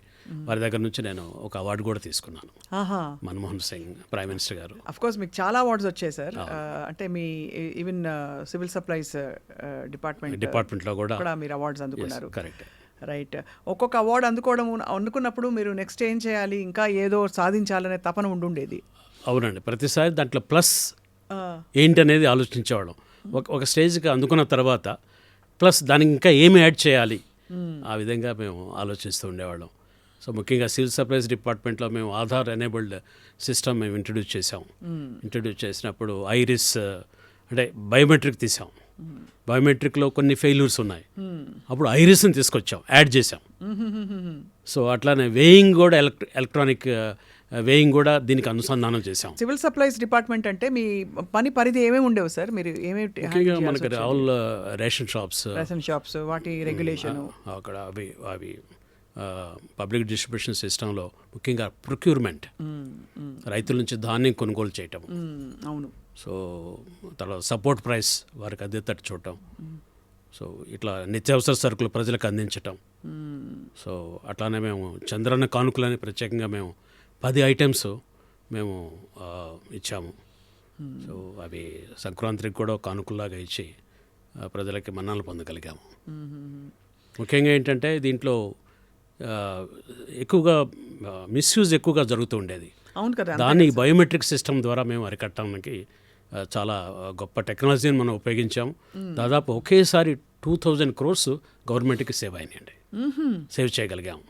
వారి దగ్గర నుంచి నేను ఒక అవార్డు కూడా తీసుకున్నాను. మన్మోహన్ సింగ్ ప్రైమ్ మినిస్టర్ గారు. అఫ్ కోర్స్ మీకు చాలా అవార్డ్స్ వచ్చాయి సార్. అంటే మీ ఈవెన్ సివిల్ సప్లైస్ డిపార్ట్మెంట్లో కూడా మీరు అవార్డ్స్ అందుకున్నారు. Correct, right. ఒక్కొక్క అవార్డు అందుకున్నప్పుడు మీరు నెక్స్ట్ ఏం చేయాలి, ఇంకా ఏదో సాధించాలనే తపన ఉండుండేది. అవునండి, ప్రతిసారి దాంట్లో ప్లస్ ఏంటనేది ఆలోచించేవాళ్ళం. ఒక స్టేజ్కి అందుకున్న తర్వాత ప్లస్ దానికి ఇంకా ఏమి యాడ్ చేయాలి, ఆ విధంగా మేము ఆలోచిస్తూ ఉండేవాళ్ళం. సో ముఖ్యంగా సివిల్ సప్లైస్ డిపార్ట్మెంట్లో మేము ఆధార్ ఎనేబుల్డ్ సిస్టమ్ మేము ఇంట్రడ్యూస్ చేసాం. ఇంట్రడ్యూస్ చేసినప్పుడు ఐరిస్ అంటే బయోమెట్రిక్ తీసాం. బయోమెట్రిక్లో కొన్ని ఫెయిల్యూర్స్ ఉన్నాయి, అప్పుడు ఐరిస్ని తీసుకొచ్చాం, యాడ్ చేసాం. సో అట్లానే వేయింగ్ కూడా ఎలక్ట్రానిక్ వేయింగ్ కూడా దీనికి అనుసంధానం చేశాం. సివిల్ సప్లైస్ డిపార్ట్మెంట్ అంటే మీ పని పరిధి ఏమేమి ఉండేవి సార్? మీరు ఏమేమి ముఖ్యంగా మనకి ఆల్ రేషన్ షాప్స్ వాటి రెగ్యులేషన్ అక్కడ అవి పబ్లిక్ డిస్ట్రిబ్యూషన్ సిస్టంలో ముఖ్యంగా ప్రొక్యూర్మెంట్, రైతుల నుంచి ధాన్యం కొనుగోలు చేయటం. అవును. సో తర్వాత సపోర్ట్ ప్రైస్ వారికి అద్దెతట్టు చూడటం. సో ఇట్లా నిత్యావసర సరుకులు ప్రజలకు అందించటం. సో అట్లానే మేము చంద్రన్న కానుకలని ప్రత్యేకంగా మేము 10 ఐటమ్స్ మేము ఇచ్చాము. సో అవి సంక్రాంతికి కూడా కానుకల్లాగా ఇచ్చి ప్రజలకి మన్నాలు పొందగలిగాము. ముఖ్యంగా ఏంటంటే దీంట్లో ఎక్కువగా మిస్యూజ్ ఎక్కువగా జరుగుతూ ఉండేది. అవును కదా. దాన్ని బయోమెట్రిక్ సిస్టమ్ ద్వారా మేము అరికట్టడానికి చాలా గొప్ప టెక్నాలజీని మనం ఉపయోగించాము. దాదాపు ఒకేసారి 2000 crores గవర్నమెంట్కి సేవ్ అయినాయండి, సేవ్ చేయగలిగాము.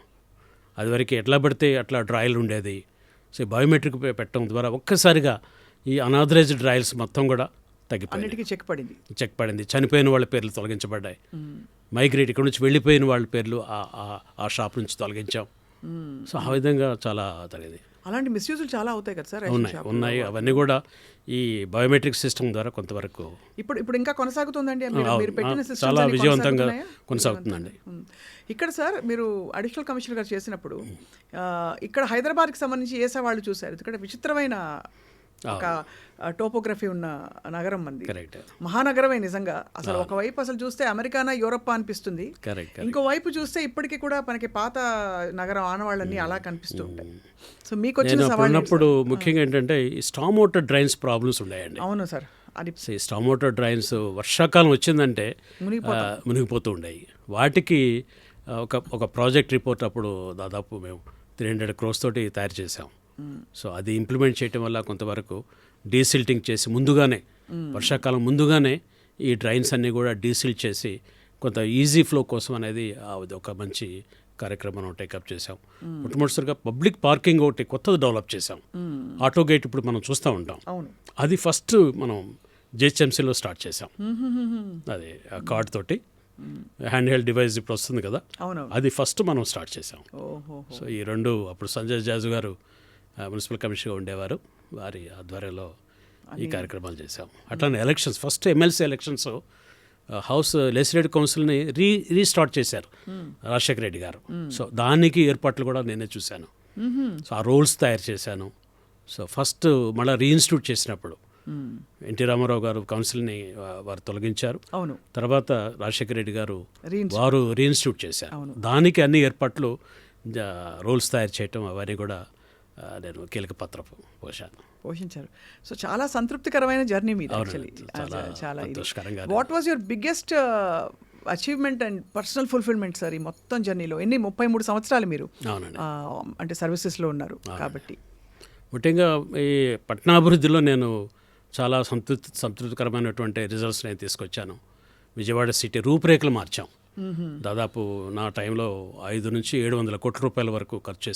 అదివరకు ఎట్లా పడితే అట్లా డ్రాయల్ ఉండేది. సో బయోమెట్రిక్ పెట్టడం ద్వారా ఒక్కసారిగా ఈ అనాథరైజ్డ్ డ్రాయల్స్ మొత్తం కూడా తగ్గిపోయింది, చెక్ పడింది. చనిపోయిన వాళ్ళ పేర్లు తొలగించబడ్డాయి. మైగ్రేట్ ఇక్కడ నుంచి వెళ్ళిపోయిన వాళ్ళ పేర్లు ఆ షాప్ నుంచి తొలగించాం. సో ఆ విధంగా చాలా తగ్గింది. అలాంటి మిస్యూజులు చాలా అవుతాయి కదా సార్? ఉన్నాయి. అవన్నీ కూడా ఈ బయోమెట్రిక్ సిస్టమ్ ద్వారా కొంతవరకు ఇప్పుడు ఇంకా కొనసాగుతుందండి. చాలా విజయవంతంగా కొనసాగుతుందండి. ఇక్కడ సార్ మీరు అడిషనల్ కమిషనర్ గారు చేసినప్పుడు ఇక్కడ హైదరాబాద్కి సంబంధించి ఏ సవాళ్ళు చూశారు? ఇక్కడ విచిత్రమైన ఒక టోపోగ్రఫీ ఉన్న నగరం మంది, మహానగరమే నిజంగా. అసలు ఒకవైపు అసలు చూస్తే అమెరికానా యూరప్ అనిపిస్తుంది, ఇంకో వైపు చూస్తే ఇప్పటికీ కూడా మనకి పాత నగరం ఆనవాళ్ళన్నీ అలా కనిపిస్తూ ఉంటాయి. సో మీకు వచ్చిన సవాళ్ళప్పుడు ముఖ్యంగా ఏంటంటే స్టామ్ వాటర్ డ్రైన్స్ ప్రాబ్లమ్స్ ఉన్నాయండి. అవును సార్. అది స్టామ్ వాటర్ డ్రైన్స్ వర్షాకాలం వచ్చిందంటే మునిగిపోతూ ఉండేవి. వాటికి ఒక ప్రాజెక్ట్ రిపోర్ట్ అప్పుడు దాదాపు మేము 300 crores తోటి తయారు చేసాం. సో అది ఇంప్లిమెంట్ చేయటం వల్ల కొంతవరకు డీసిల్టింగ్ చేసి ముందుగానే వర్షాకాలం ముందుగానే ఈ డ్రైన్స్ అన్నీ కూడా డీసిల్ట్ చేసి కొంత ఈజీ ఫ్లో కోసం అనేది ఒక మంచి కార్యక్రమం టేకప్ చేసాం. మొట్టమొదటిసారిగా పబ్లిక్ పార్కింగ్ ఒకటి కొత్తది డెవలప్ చేసాం. ఆటో గేట్ ఇప్పుడు మనం చూస్తూ ఉంటాం. అది ఫస్ట్ మనం జిహెచ్ఎంసీలో స్టార్ట్ చేసాం. అది కార్డ్ తోటి హ్యాండ్ హెల్డ్ డివైస్ ఇప్పుడు వస్తుంది కదా, అది ఫస్ట్ మనం స్టార్ట్ చేసాం. సో ఈ రెండు అప్పుడు సంజయ్ జాజు గారు మున్సిపల్ కమిషనర్గా ఉండేవారు, వారి ఆధ్వర్యంలో ఈ కార్యక్రమాలు చేశాం. అట్లానే elections, first MLC elections house legislative కౌన్సిల్ని రీస్టార్ట్ చేశారు రాజశేఖర రెడ్డి గారు. సో దానికి ఏర్పాట్లు కూడా నేనే చూశాను. సో ఆ రూల్స్ తయారు చేశాను. సో ఫస్ట్ మళ్ళీ రీఇన్స్టిట్యూట్ చేసినప్పుడు ఎన్టీ రామారావు గారు కౌన్సిల్ని వారు తొలగించారు. తర్వాత రాజశేఖర రెడ్డి గారు వారు రీఇన్స్టిట్యూట్ చేశారు. దానికి అన్ని ఏర్పాట్లు, రూల్స్ తయారు చేయటం అవన్నీ కూడా నేను కీలక పాత్ర పోషించారు. సో చాలా సంతృప్తికరమైన జర్నీ మీద. చాలా what was your biggest achievement and personal fulfilment sir ఈ మొత్తం జర్నీలో? 33 సంవత్సరాలు మీరు అంటే సర్వీసెస్లో ఉన్నారు కాబట్టి. ముఖ్యంగా ఈ పట్టణాభివృద్ధిలో నేను చాలా సంతృప్తికరమైనటువంటి రిజల్ట్స్ నేను తీసుకొచ్చాను. విజయవాడ సిటీ రూపురేఖలు మార్చాం. దాదాపు నా టైంలో 500 నుంచి 700 కోట్ల రూపాయల వరకు ఖర్చు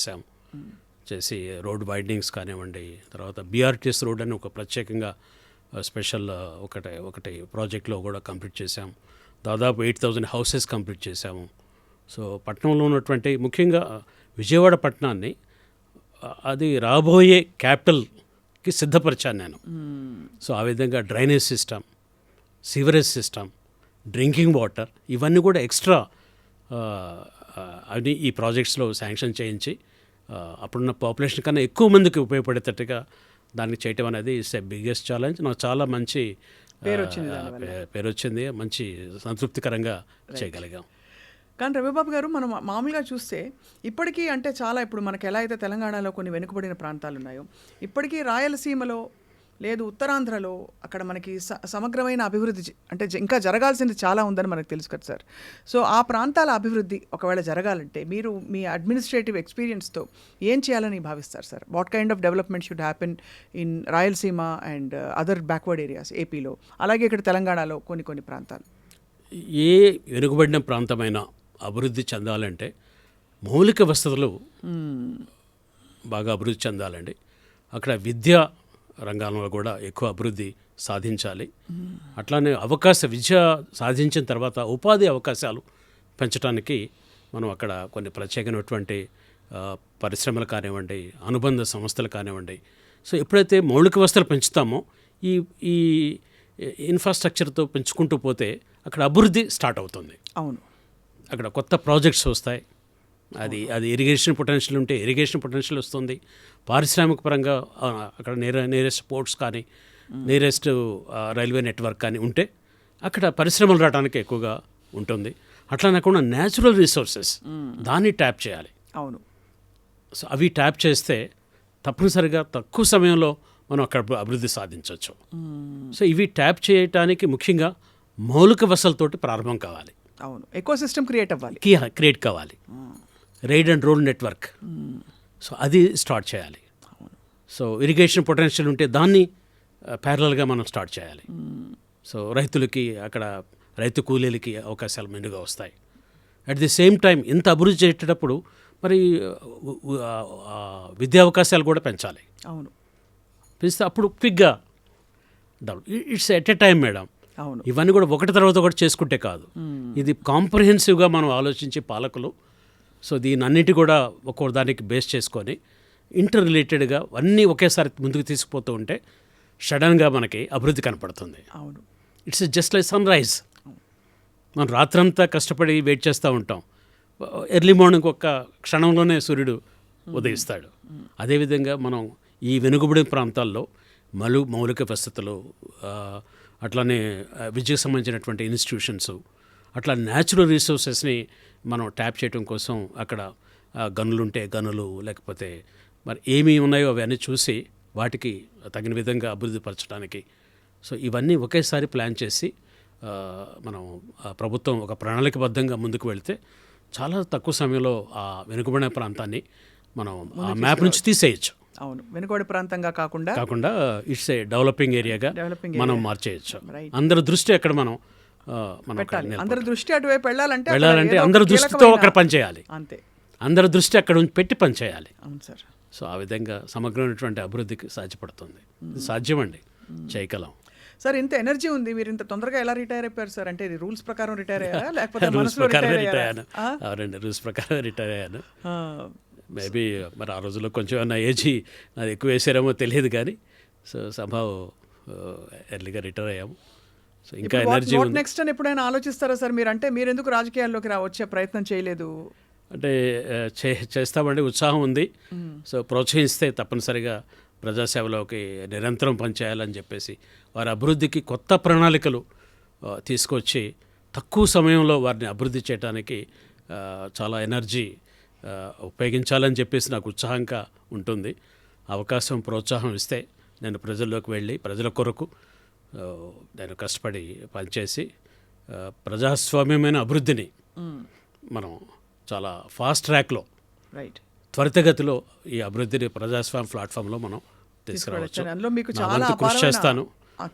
చేసి రోడ్ వైడనింగ్స్ కానివ్వండి, తర్వాత బీఆర్టీఎస్ రోడ్ అని ఒక ప్రత్యేకంగా స్పెషల్ ఒకటి ప్రాజెక్ట్లో కూడా కంప్లీట్ చేశాం. దాదాపు 8000 హౌసెస్ కంప్లీట్ చేశాము. సో పట్టణంలో ఉన్నటువంటి ముఖ్యంగా విజయవాడ పట్టణాన్ని అది రాబోయే క్యాపిటల్కి సిద్ధపరిచాను నేను. సో ఆ విధంగా drainage system, sewerage system, drinking water ఇవన్నీ కూడా ఎక్స్ట్రా అవి ఈ ప్రాజెక్ట్స్లో శాంక్షన్ చేయించి అప్పుడున్న పాపులేషన్ కన్నా ఎక్కువ మందికి ఉపయోగపడేటట్టుగా దాన్ని చేయటం అనేది ఇట్స్ ఎ బిగ్గెస్ట్ ఛాలెంజ్. నాకు చాలా మంచి పేరు వచ్చింది, మంచి సంతృప్తికరంగా చేయగలిగాం. కానీ రవిబాబు గారు, మనం మామూలుగా చూస్తే ఇప్పటికీ అంటే చాలా ఇప్పుడు మనకు ఎలా అయితే తెలంగాణలో కొన్ని వెనుకబడిన ప్రాంతాలు ఉన్నాయో, ఇప్పటికీ రాయలసీమలో లేదు ఉత్తరాంధ్రలో అక్కడ మనకి సమగ్రమైన అభివృద్ధి అంటే ఇంకా జరగాల్సింది చాలా ఉందని మనకు తెలుసు కదా సార్. సో ఆ ప్రాంతాల అభివృద్ధి ఒకవేళ జరగాలంటే మీరు మీ అడ్మినిస్ట్రేటివ్ ఎక్స్పీరియన్స్తో ఏం చేయాలని భావిస్తారు sir? What kind of development should happen in Rayalaseema and other backward areas ఏపీలో, అలాగే ఇక్కడ తెలంగాణలో కొన్ని ప్రాంతాలు? ఏ వెనుకబడిన ప్రాంతమైనా అభివృద్ధి చెందాలంటే మౌలిక వసతులు బాగా అభివృద్ధి చెందాలండి. అక్కడ విద్యా రంగంలో కూడా ఎక్కువ అభివృద్ధి సాధించాలి. అట్లానే విద్య సాధించిన తర్వాత ఉపాధి అవకాశాలు పెంచడానికి మనం అక్కడ కొన్ని ప్రత్యేకమైనటువంటి పరిశ్రమలు కానివ్వండి, అనుబంధ సంస్థలు కానివ్వండి. సో ఎప్పుడైతే మౌలిక వసతులు పెంచుతామో ఈ ఈ ఇన్ఫ్రాస్ట్రక్చర్తో పెంచుకుంటూ పోతే అక్కడ అభివృద్ధి స్టార్ట్ అవుతుంది. అవును, అక్కడ కొత్త ప్రాజెక్ట్స్ వస్తాయి. అది ఇరిగేషన్ పొటెన్షియల్ ఉంటే ఇరిగేషన్ పొటెన్షియల్ వస్తుంది. పారిశ్రామిక పరంగా అక్కడ నియరెస్ట్ పోర్ట్స్ కానీ నియరెస్ట్ రైల్వే నెట్వర్క్ కానీ ఉంటే అక్కడ పరిశ్రమలు రావడానికి ఎక్కువగా ఉంటుంది. అట్లా కాకుండా న్యాచురల్ రిసోర్సెస్ దాన్ని ట్యాప్ చేయాలి. అవును. సో అవి ట్యాప్ చేస్తే తప్పనిసరిగా తక్కువ సమయంలో మనం అక్కడ అభివృద్ధి సాధించవచ్చు. సో ఇవి ట్యాప్ చేయటానికి ముఖ్యంగా మౌలిక వసతులతోటి ప్రారంభం కావాలి. అవును, ఎకో సిస్టమ్ క్రియేట్ అవ్వాలి, క్రియేట్ కావాలి. Ride and roll network, so అది స్టార్ట్ చేయాలి. సో ఇరిగేషన్ పొటెన్షియల్ ఉంటే దాన్ని ప్యారలల్గా మనం స్టార్ట్ చేయాలి. సో రైతులకి అక్కడ రైతు కూలీలకి అవకాశాలు మెండుగా వస్తాయి. అట్ ది సేమ్ టైం ఇంత అభివృద్ధి చేసేటప్పుడు మరి విద్యా అవకాశాలు కూడా పెంచాలి. అవును, పెంచితే అప్పుడు క్విక్గా develop. It's at a time madam. అవును, ఇవన్నీ కూడా ఒకటి తర్వాత ఒకటి చేసుకుంటే కాదు. ఇది కాంప్రహెన్సివ్గా మనం ఆలోచించే పాలకులు. సో దీని అన్నిటి కూడా ఒక్కో దానికి బేస్ చేసుకొని ఇంటర్ రిలేటెడ్గా అన్నీ ఒకేసారి ముందుకు తీసుకుపోతూ ఉంటే సడన్గా మనకి అభివృద్ధి కనపడుతుంది. అవును, it's just like sun rise. మనం రాత్రంతా కష్టపడి వెయిట్ చేస్తూ ఉంటాం. ఎర్లీ మార్నింగ్ ఒక్క క్షణంలోనే సూర్యుడు ఉదయిస్తాడు. అదేవిధంగా మనం ఈ వెనుకబడిన ప్రాంతాల్లో మౌలిక వసతులు, అట్లానే విద్యకు సంబంధించినటువంటి ఇన్స్టిట్యూషన్స్, అట్లా న్యాచురల్ రిసోర్సెస్ని మనం ట్యాప్ చేయడం కోసం అక్కడ గనులుంటే గనులు, లేకపోతే మరి ఏమి ఉన్నాయో అవన్నీ చూసి వాటికి తగిన విధంగా అభివృద్ధి పరచడానికి. సో ఇవన్నీ ఒకేసారి ప్లాన్ చేసి మనం ప్రభుత్వం ఒక ప్రణాళికబద్ధంగా ముందుకు వెళితే చాలా తక్కువ సమయంలో ఆ వెనుకబడిన ప్రాంతాన్ని మనం ఆ మ్యాప్ నుంచి తీసేయచ్చు. అవును, వెనుకబడి ప్రాంతంగా కాకుండా ఇట్స్ ఏ డెవలపింగ్ ఏరియాగా మనం మార్చేయచ్చు. అందరి దృష్టి అక్కడ మనం అందరి దృష్టి అటువైపు వెళ్ళాలంటే అందరి దృష్టితో అక్కడ పనిచేయాలి. అంతే, అందరి దృష్టి అక్కడ పెట్టి పనిచేయాలి. అవును సార్. సో ఆ విధంగా సమగ్రమైనటువంటి అభివృద్ధికి సాధ్యపడుతుంది. సాధ్యమండి, చేయగలం. సార్, ఇంత ఎనర్జీ ఉంది, మీరు ఇంత తొందరగా ఎలా రిటైర్ అయిపోయారు సార్? అంటే రూల్స్ ప్రకారం రిటైర్ అయ్యారా లేకపోతే రూల్స్ ప్రకారం రిటైర్ అయ్యాను? అవునండి, రూల్స్ ప్రకారం రిటైర్ అయ్యాను. మేబీ మరి ఆ రోజుల్లో కొంచెం ఏమన్నా ఏజ్ నాది ఎక్కువ వేసారేమో తెలియదు కానీ సో సంభవ్ ఎర్లీగా రిటైర్ అయ్యాము. సో ఇంకా ఎనర్జీ నెక్స్ట్ అని ఎప్పుడైనా ఆలోచిస్తారా సార్ మీరు? అంటే మీరు ఎందుకు రాజకీయాల్లోకి వచ్చే ప్రయత్నం చేయలేదు? అంటే చేస్తామండి, ఉత్సాహం ఉంది. సో ప్రోత్సహిస్తే తప్పనిసరిగా ప్రజాసేవలోకి నిరంతరం పనిచేయాలని చెప్పేసి వారి అభివృద్ధికి కొత్త ప్రణాళికలు తీసుకొచ్చి తక్కువ సమయంలో వారిని అభివృద్ధి చేయడానికి చాలా ఎనర్జీ ఉపయోగించాలని చెప్పేసి నాకు ఉత్సాహంగా ఉంటుంది. అవకాశం, ప్రోత్సాహం ఇస్తే నేను ప్రజల్లోకి వెళ్ళి ప్రజల కొరకు నేను కష్టపడి పనిచేసి ప్రజాస్వామ్యమైన అభివృద్ధిని మనం చాలా ఫాస్ట్ ట్రాక్లో, త్వరితగతిలో ఈ అభివృద్ధిని ప్రజాస్వామ్య ప్లాట్ఫామ్లో మనం తీసుకురావచ్చు. అందులో మీకు చాలా కృషి చేస్తాను.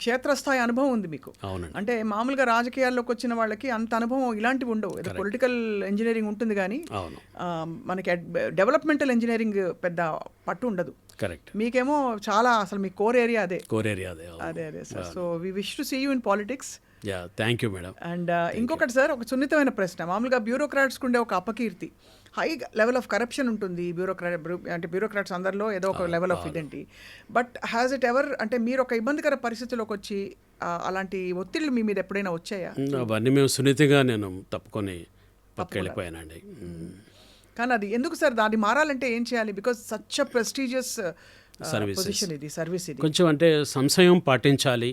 క్షేత్రస్థాయి అనుభవం ఉంది మీకు. అవునండి. అంటే మామూలుగా రాజకీయాల్లోకి వచ్చిన వాళ్ళకి అంత అనుభవం ఇలాంటివి ఉండవు. ఏదో పొలిటికల్ ఇంజనీరింగ్ ఉంటుంది కానీ మనకి డెవలప్మెంటల్ ఇంజనీరింగ్ పెద్ద పట్టు ఉండదు. కరెక్ట్. మీకేమో చాలా అసలు మీ కోర్ ఏరియా అదే. అదే sir. So we wish to see you in politics. Thank you madam. And ఇంకొకటి సార్, ఒక సున్నితమైన ప్రశ్న. మామూలుగా బ్యూరోక్రాట్స్కి ఉండే ఒక అపకీర్తి, హై లెవెల్ ఆఫ్ కరప్షన్ ఉంటుంది బ్యూరోక్రాట్స్ అందరిలో ఏదో ఒక లెవెల్ ఆఫ్ ఇదేంటి. బట్ హ్యాజ్ ఇట్ ఎవర్, అంటే మీరు ఒక ఇబ్బందికర పరిస్థితిలోకి వచ్చి అలాంటి ఒత్తిళ్ళు మీ మీద ఎప్పుడైనా వచ్చాయా? అవన్నీ మేము సున్నితంగా నేను తప్పుకొని పక్కకెళ్ళిపోయానండి. కానీ అది ఎందుకు సార్? దాన్ని మారాలంటే ఏం చేయాలి? Because such a prestigious position ఇది, సర్వీస్ ఇది. కొంచెం అంటే సంశయం పాటించాలి.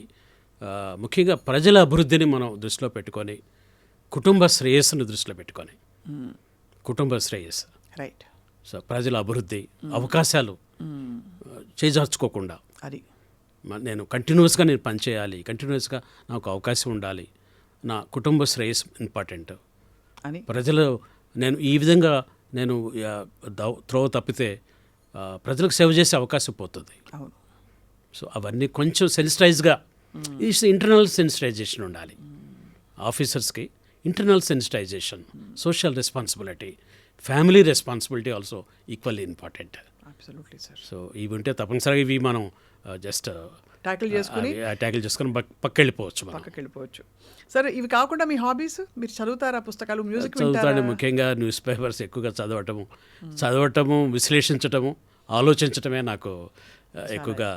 ముఖ్యంగా ప్రజల అభివృద్ధిని మనం దృష్టిలో పెట్టుకొని, కుటుంబ శ్రేయస్సును దృష్టిలో పెట్టుకొని, కుటుంబ శ్రేయస్సు, రైట్. సో ప్రజల అభివృద్ధి, అవకాశాలు చేజార్చుకోకుండా అది నేను కంటిన్యూస్గా నేను పనిచేయాలి, కంటిన్యూస్గా నాకు అవకాశం ఉండాలి, నా కుటుంబ శ్రేయస్సు ఇంపార్టెంట్ అని ప్రజలు నేను ఈ విధంగా నేను త్రోవ తప్పితే ప్రజలకు సేవ చేసే అవకాశం పోతుంది. అవును. సో అవన్నీ కొంచెం సెన్సిటైజ్గా, ఇంటర్నల్ సెన్సిటైజేషన్ ఉండాలి ఆఫీసర్స్కి. Internal sensitisation, social responsibility, family responsibility also equally important. Absolutely sir. So ఇవి ఉంటే తప్పనిసరిగా ఇవి మనం జస్ట్ ట్యాకిల్ చేసుకుని ట్యాకిల్ చేసుకుని పక్కెళ్ళిపోవచ్చు మనం. పక్కకి వెళ్ళిపోవచ్చు. సరే, ఇవి కాకుండా మీ హాబీస్, మీరు చదువుతారా పుస్తకాలు, మ్యూజిక్ చదువుతాను. ముఖ్యంగా న్యూస్ పేపర్స్ ఎక్కువగా చదవటము, విశ్లేషించటము, ఆలోచించటమే నాకు ఎక్కువగా.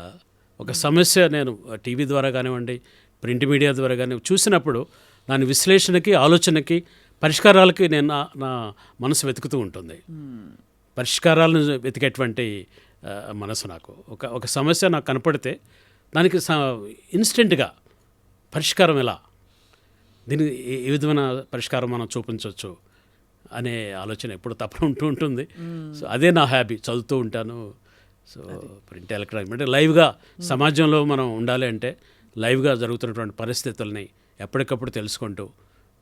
ఒక సమస్య నేను టీవీ ద్వారా కానివ్వండి, ప్రింట్ మీడియా ద్వారా కానీ చూసినప్పుడు దాని విశ్లేషణకి, ఆలోచనకి, పరిష్కారాలకి నేను నా మనసు వెతుకుతూ ఉంటుంది. పరిష్కారాలను వెతికేటువంటి మనసు నాకు. ఒక సమస్య నాకు కనపడితే దానికి ఇన్స్టెంట్గా పరిష్కారం ఎలా, దీనికి ఏ విధమైన పరిష్కారం మనం చూపించవచ్చు అనే ఆలోచన ఎప్పుడు తప్ప ఉంటుంది. సో అదే నా హ్యాబీ. చదువుతూ ఉంటాను. సో ప్రింట్, ఎలక్ట్రానిక్ అంటే లైవ్గా సమాజంలో మనం ఉండాలి అంటే లైవ్గా జరుగుతున్నటువంటి పరిస్థితుల్ని ఎప్పటికప్పుడు తెలుసుకుంటూ,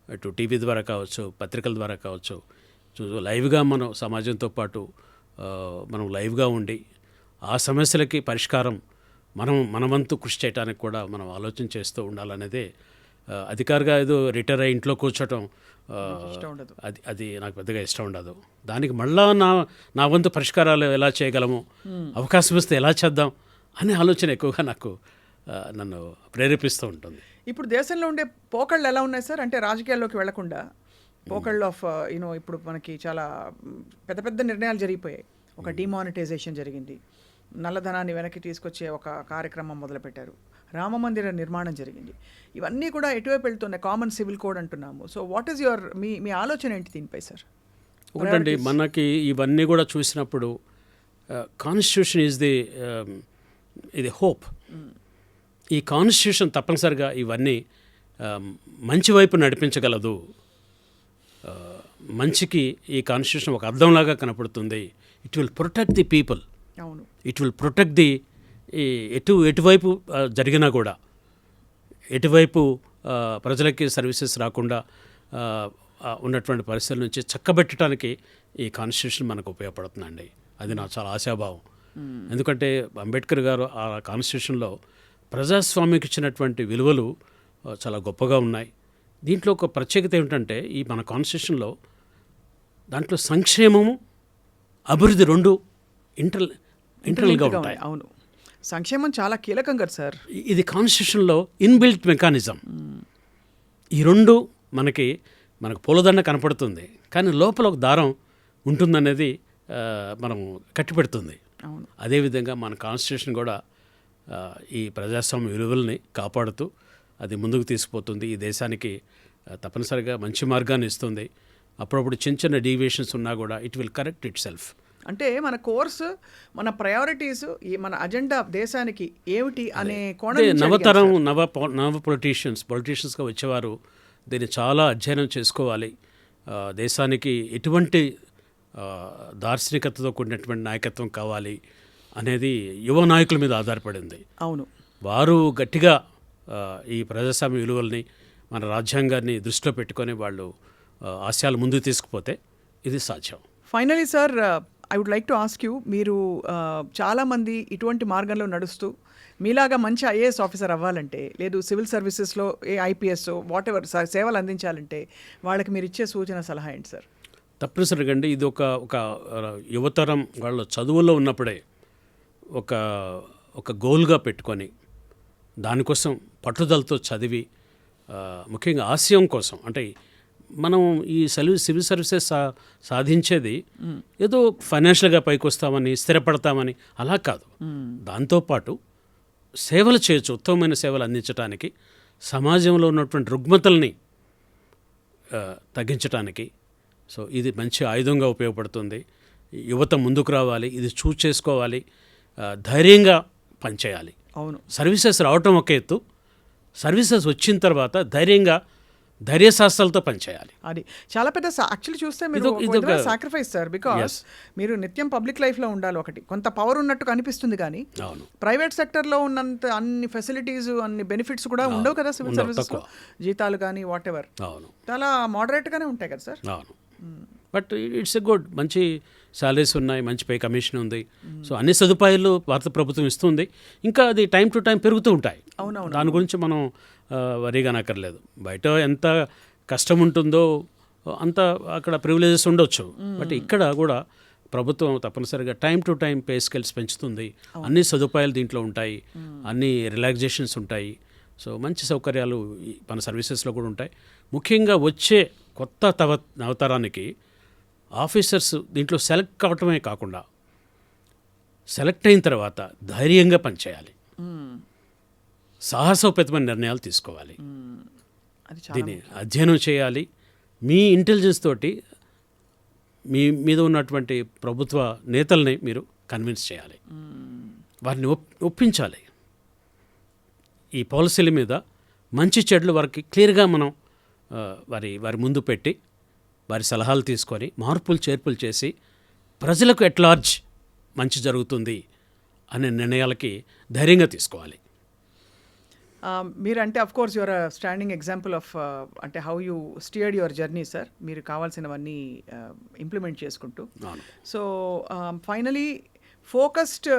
అటు టీవీ ద్వారా కావచ్చు, పత్రికల ద్వారా కావచ్చు, లైవ్గా మనం సమాజంతో పాటు మనం లైవ్గా ఉండి ఆ సమస్యలకి పరిష్కారం మన వంతు కృషి చేయడానికి కూడా మనం ఆలోచన చేస్తూ ఉండాలనేదే. అధికారిగా ఏదో రిటైర్ అయ్యి ఇంట్లో కూర్చోటం అది నాకు పెద్దగా ఇష్టం ఉండదు. దానికి మళ్ళా నా వంతు పరిష్కారాలు ఎలా చేయగలము, అవకాశం వస్తే ఎలా చేద్దాం అనే ఆలోచన ఎక్కువగా నన్ను ప్రేరేపిస్తూ ఉంటుంది. ఇప్పుడు దేశంలో ఉండే పోకళ్ళు ఎలా ఉన్నాయి సార్? అంటే రాజకీయాల్లోకి వెళ్లకుండా పోకళ్ళు ఆఫ్ ఇప్పుడు మనకి చాలా పెద్ద పెద్ద నిర్ణయాలు జరిగిపోయాయి. ఒక డిమానిటైజేషన్ జరిగింది, నల్లధనాన్ని వెనక్కి తీసుకొచ్చే ఒక కార్యక్రమం మొదలుపెట్టారు, రామమందిర నిర్మాణం జరిగింది. ఇవన్నీ కూడా ఎటువైపు వెళ్తున్నాయి? కామన్ సివిల్ కోడ్ అంటున్నాము. సో వాట్ ఈస్ యువర్ మీ ఆలోచన ఏంటి దీనిపై సార్? ఒకటండి, మనకి ఇవన్నీ కూడా చూసినప్పుడు కాన్స్టిట్యూషన్ ఈజ్ ఇది హోప్. ఈ కాన్స్టిట్యూషన్ తప్పనిసరిగా ఇవన్నీ మంచి వైపు నడిపించగలదు. మంచికి ఈ కాన్స్టిట్యూషన్ ఒక అర్థంలాగా కనపడుతుంది. It will protect the people. అవును, ఇట్ విల్ ప్రొటెక్ట్ ది ఎటువైపు జరిగినా కూడా, ఎటువైపు ప్రజలకి సర్వీసెస్ రాకుండా ఉన్నటువంటి పరిస్థితుల నుంచి చక్కబెట్టడానికి ఈ కాన్స్టిట్యూషన్ మనకు ఉపయోగపడుతుందండి. అది నాకు చాలా ఆశాభావం. ఎందుకంటే అంబేద్కర్ గారు ఆ కాన్స్టిట్యూషన్లో ప్రజాస్వామ్యకి ఇచ్చినటువంటి విలువలు చాలా గొప్పగా ఉన్నాయి. దీంట్లో ఒక ప్రత్యేకత ఏమిటంటే, ఈ మన కాన్స్టిట్యూషన్లో దాంట్లో సంక్షేమము, అభివృద్ధి రెండు ఇంటర్నల్గా ఉంటాయి. అవును, సంక్షేమం చాలా కీలకం కదా సార్. ఇది కాన్స్టిట్యూషన్లో ఇన్బిల్ట్ మెకానిజం. ఈ రెండు మనకు పూలదండ కనపడుతుంది, కానీ లోపల ఒక దారం ఉంటుందనేది మనం కట్టిపెడుతుంది. అవును, అదేవిధంగా మన కాన్స్టిట్యూషన్ కూడా ఈ ప్రజాస్వామ్య విలువల్ని కాపాడుతూ అది ముందుకు తీసుకుపోతుంది. ఈ దేశానికి తప్పనిసరిగా మంచి మార్గాన్ని ఇస్తుంది. అప్పుడప్పుడు చిన్న చిన్న డీవియేషన్స్ ఉన్నా కూడా it will correct it self. అంటే మన కోర్సు, మన ప్రయారిటీస్, మన అజెండా దేశానికి ఏమిటి అనే కోణం. నవతరం నవ పొలిటీషియన్స్గా వచ్చేవారు దీన్ని చాలా అధ్యయనం చేసుకోవాలి. దేశానికి ఎటువంటి దార్శనికతతో కూడినటువంటి నాయకత్వం కావాలి అనేది యువ నాయకుల మీద ఆధారపడింది. అవును, వారు గట్టిగా ఈ ప్రజాస్వామ్య విలువల్ని, మన రాజ్యాంగాన్ని దృష్టిలో పెట్టుకొని వాళ్ళు ఆశయాలు ముందుకు తీసుకుపోతే ఇది సాధ్యం. Finally sir, I would like to ask you, మీరు చాలామంది ఇటువంటి మార్గంలో నడుస్తూ మీలాగా మంచి ఐఏఎస్ ఆఫీసర్ అవ్వాలంటే, లేదు సివిల్ సర్వీసెస్లో ఐపీఎస్ వాట్ ఎవర్ సేవలు అందించాలంటే వాళ్ళకి మీరు ఇచ్చే సూచన, సలహా ఏంటి సార్? తప్పనిసరిగా అండి, ఇది ఒక యువతరం వాళ్ళ చదువుల్లో ఉన్నప్పుడే ఒక గోల్గా పెట్టుకొని దానికోసం పట్టుదలతో చదివి, ముఖ్యంగా ఆశయం కోసం, అంటే మనం ఈ సివిల్ సర్వీసెస్ సాధించేది ఏదో ఫైనాన్షియల్గా పైకి వస్తామని, స్థిరపడతామని అలా కాదు. దాంతోపాటు సేవలు చేయొచ్చు, ఉత్తమమైన సేవలు అందించడానికి, సమాజంలో ఉన్నటువంటి రుగ్మతల్ని తగ్గించడానికి. సో ఇది మంచి ఆయుధంగా ఉపయోగపడుతుంది. యువత ముందుకు రావాలి, ఇది చూస్ చేసుకోవాలి, ధైర్యంగా పనిచేయాలి. అవును, సర్వీసెస్ రావటం ఒక ఎత్తు, సర్వీసెస్ వచ్చిన తర్వాత ధైర్యశాస్త్రాలతో పనిచేయాలి. అది చాలా పెద్ద యాక్చువల్లీ చూస్తే మీరు సాక్రిఫైస్ సార్. బికాస్ మీరు నిత్యం పబ్లిక్ లైఫ్లో ఉండాలి. ఒకటి కొంత పవర్ ఉన్నట్టు కనిపిస్తుంది, కానీ ప్రైవేట్ సెక్టర్లో ఉన్నంత అన్ని ఫెసిలిటీస్, అన్ని బెనిఫిట్స్ కూడా ఉండవు కదా సివిల్ సర్వీసెస్. జీతాలు కానీ వాట్ ఎవర్ చాలా మోడరేట్గానే ఉంటాయి కదా సార్. అవును, బట్ ఇట్స్ ఎ గుడ్, మంచి శాలరీస్ ఉన్నాయి, మంచి పే కమిషన్ ఉంది. సో అన్ని సదుపాయాలు భారత ప్రభుత్వం ఇస్తుంది. ఇంకా అది టైం టు టైం పెరుగుతూ ఉంటాయి. అవునవును, దాని గురించి మనం వరీగా అనక్కర్లేదు. బయట ఎంత కష్టం ఉంటుందో అంత అక్కడ ప్రివిలేజెస్ ఉండొచ్చు, బట్ ఇక్కడ కూడా ప్రభుత్వం తప్పనిసరిగా time to time pay scales పెంచుతుంది. అన్ని సదుపాయాలు దీంట్లో ఉంటాయి, అన్ని రిలాక్సేషన్స్ ఉంటాయి. సో మంచి సౌకర్యాలు మన సర్వీసెస్లో కూడా ఉంటాయి. ముఖ్యంగా వచ్చే కొత్త నవతరానికి ఆఫీసర్స్ దీంట్లో సెలెక్ట్ కావటమే కాకుండా సెలెక్ట్ అయిన తర్వాత ధైర్యంగా పనిచేయాలి, సాహసోపేతమైన నిర్ణయాలు తీసుకోవాలి, అది దీన్ని అధ్యయనం చేయాలి. మీ ఇంటెలిజెన్స్ తోటి మీ మీద ఉన్నటువంటి ప్రభుత్వ నేతల్ని మీరు కన్విన్స్ చేయాలి, వారిని ఒప్పించాలి. ఈ పాలసీల మీద మంచి చెడుల వరకు క్లియర్గా మనం వారి ముందు పెట్టి వారి సలహాలు తీసుకొని మార్పులు చేర్పులు చేసి ప్రజలకు ఎట్ లార్జ్ మంచి జరుగుతుంది అనే నిర్ణయాలకి ధైర్యంగా తీసుకోవాలి. మీరంటే of course your standing example of అంటే how you steered your journey sir, మీరు కావాల్సినవన్నీ ఇంప్లిమెంట్ చేసుకుంటూ. So finally focused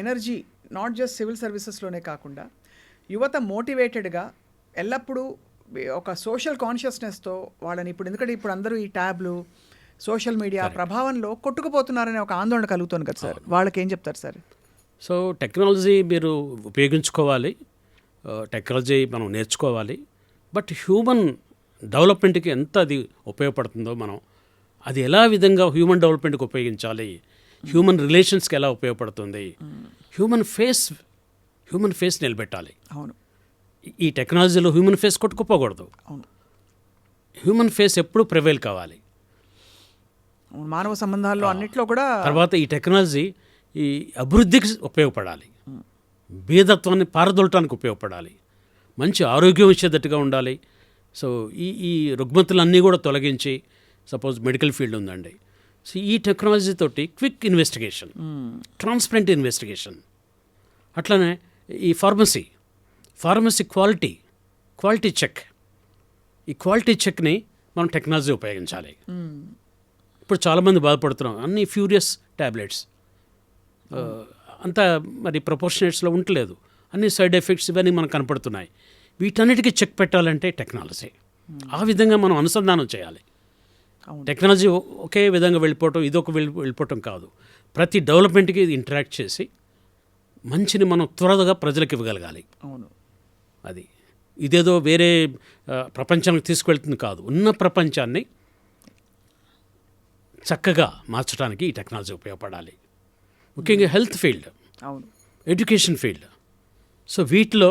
energy not just civil సర్వీసెస్లోనే కాకుండా యువత మోటివేటెడ్గా ఎల్లప్పుడూ ఒక సోషల్ కాన్షియస్నెస్తో వాళ్ళని ఎందుకంటే ఇప్పుడు అందరూ ఈ ట్యాబ్లు సోషల్ మీడియా ప్రభావంలో కొట్టుకుపోతున్నారనే ఒక ఆందోళన కలుగుతుంది కదా సార్, వాళ్ళకి ఏం చెప్తారు సార్? సో టెక్నాలజీ మీరు ఉపయోగించుకోవాలి, టెక్నాలజీ మనం నేర్చుకోవాలి. బట్ హ్యూమన్ డెవలప్మెంట్కి ఎంత అది ఉపయోగపడుతుందో మనం అది ఎలా విధంగా హ్యూమన్ డెవలప్మెంట్కి ఉపయోగించాలి, హ్యూమన్ రిలేషన్స్కి ఎలా ఉపయోగపడుతుంది, హ్యూమన్ ఫేస్ నిలబెట్టాలి. అవును, ఈ టెక్నాలజీలో హ్యూమన్ ఫేస్ కొట్టుకుపోకూడదు. అవును, హ్యూమన్ ఫేస్ ఎప్పుడూ ప్రివైల్ కావాలి. మానవ సంబంధాల్లో అన్నిట్లో కూడా. తర్వాత ఈ టెక్నాలజీ ఈ అభివృద్ధికి ఉపయోగపడాలి, బీదత్వాన్ని పారదోలటానికి ఉపయోగపడాలి, మంచి ఆరోగ్యం ఇచ్చేటట్టుగా ఉండాలి. సో ఈ రుగ్మతులన్నీ కూడా తొలగించి, సపోజ్ మెడికల్ ఫీల్డ్ ఉందండి, సో ఈ టెక్నాలజీ తోటి క్విక్ ఇన్వెస్టిగేషన్, ట్రాన్స్పరెంట్ ఇన్వెస్టిగేషన్. అట్లనే ఈ ఫార్మసీ క్వాలిటీ చెక్, ఈ క్వాలిటీ చెక్ని మనం టెక్నాలజీ ఉపయోగించాలి. ఇప్పుడు చాలామంది బాధపడుతున్నాం, అన్ని ఫ్యూరియస్ ట్యాబ్లెట్స్ అంతా మరి ప్రపోర్షనేట్స్లో ఉండలేదు, అన్ని సైడ్ ఎఫెక్ట్స్ ఇవన్నీ మనకు కనపడుతున్నాయి. వీటన్నిటికీ చెక్ పెట్టాలంటే టెక్నాలజీ ఆ విధంగా మనం అనుసంధానం చేయాలి. టెక్నాలజీ ఒకే విధంగా వెళ్ళిపోవటం, ఇదొక వెళ్ళిపోవటం కాదు. ప్రతి డెవలప్మెంట్కి ఇది ఇంటరాక్ట్ చేసి మంచిని మనం త్వరగా ప్రజలకు ఇవ్వగలగాలి. అవును, అది ఇదేదో వేరే ప్రపంచానికి తీసుకువెళ్తుంది కాదు, ఉన్న ప్రపంచాన్ని చక్కగా మార్చడానికి ఈ టెక్నాలజీ ఉపయోగపడాలి. ముఖ్యంగా హెల్త్ ఫీల్డ్, అవును, ఎడ్యుకేషన్ ఫీల్డ్, సో వీటిలో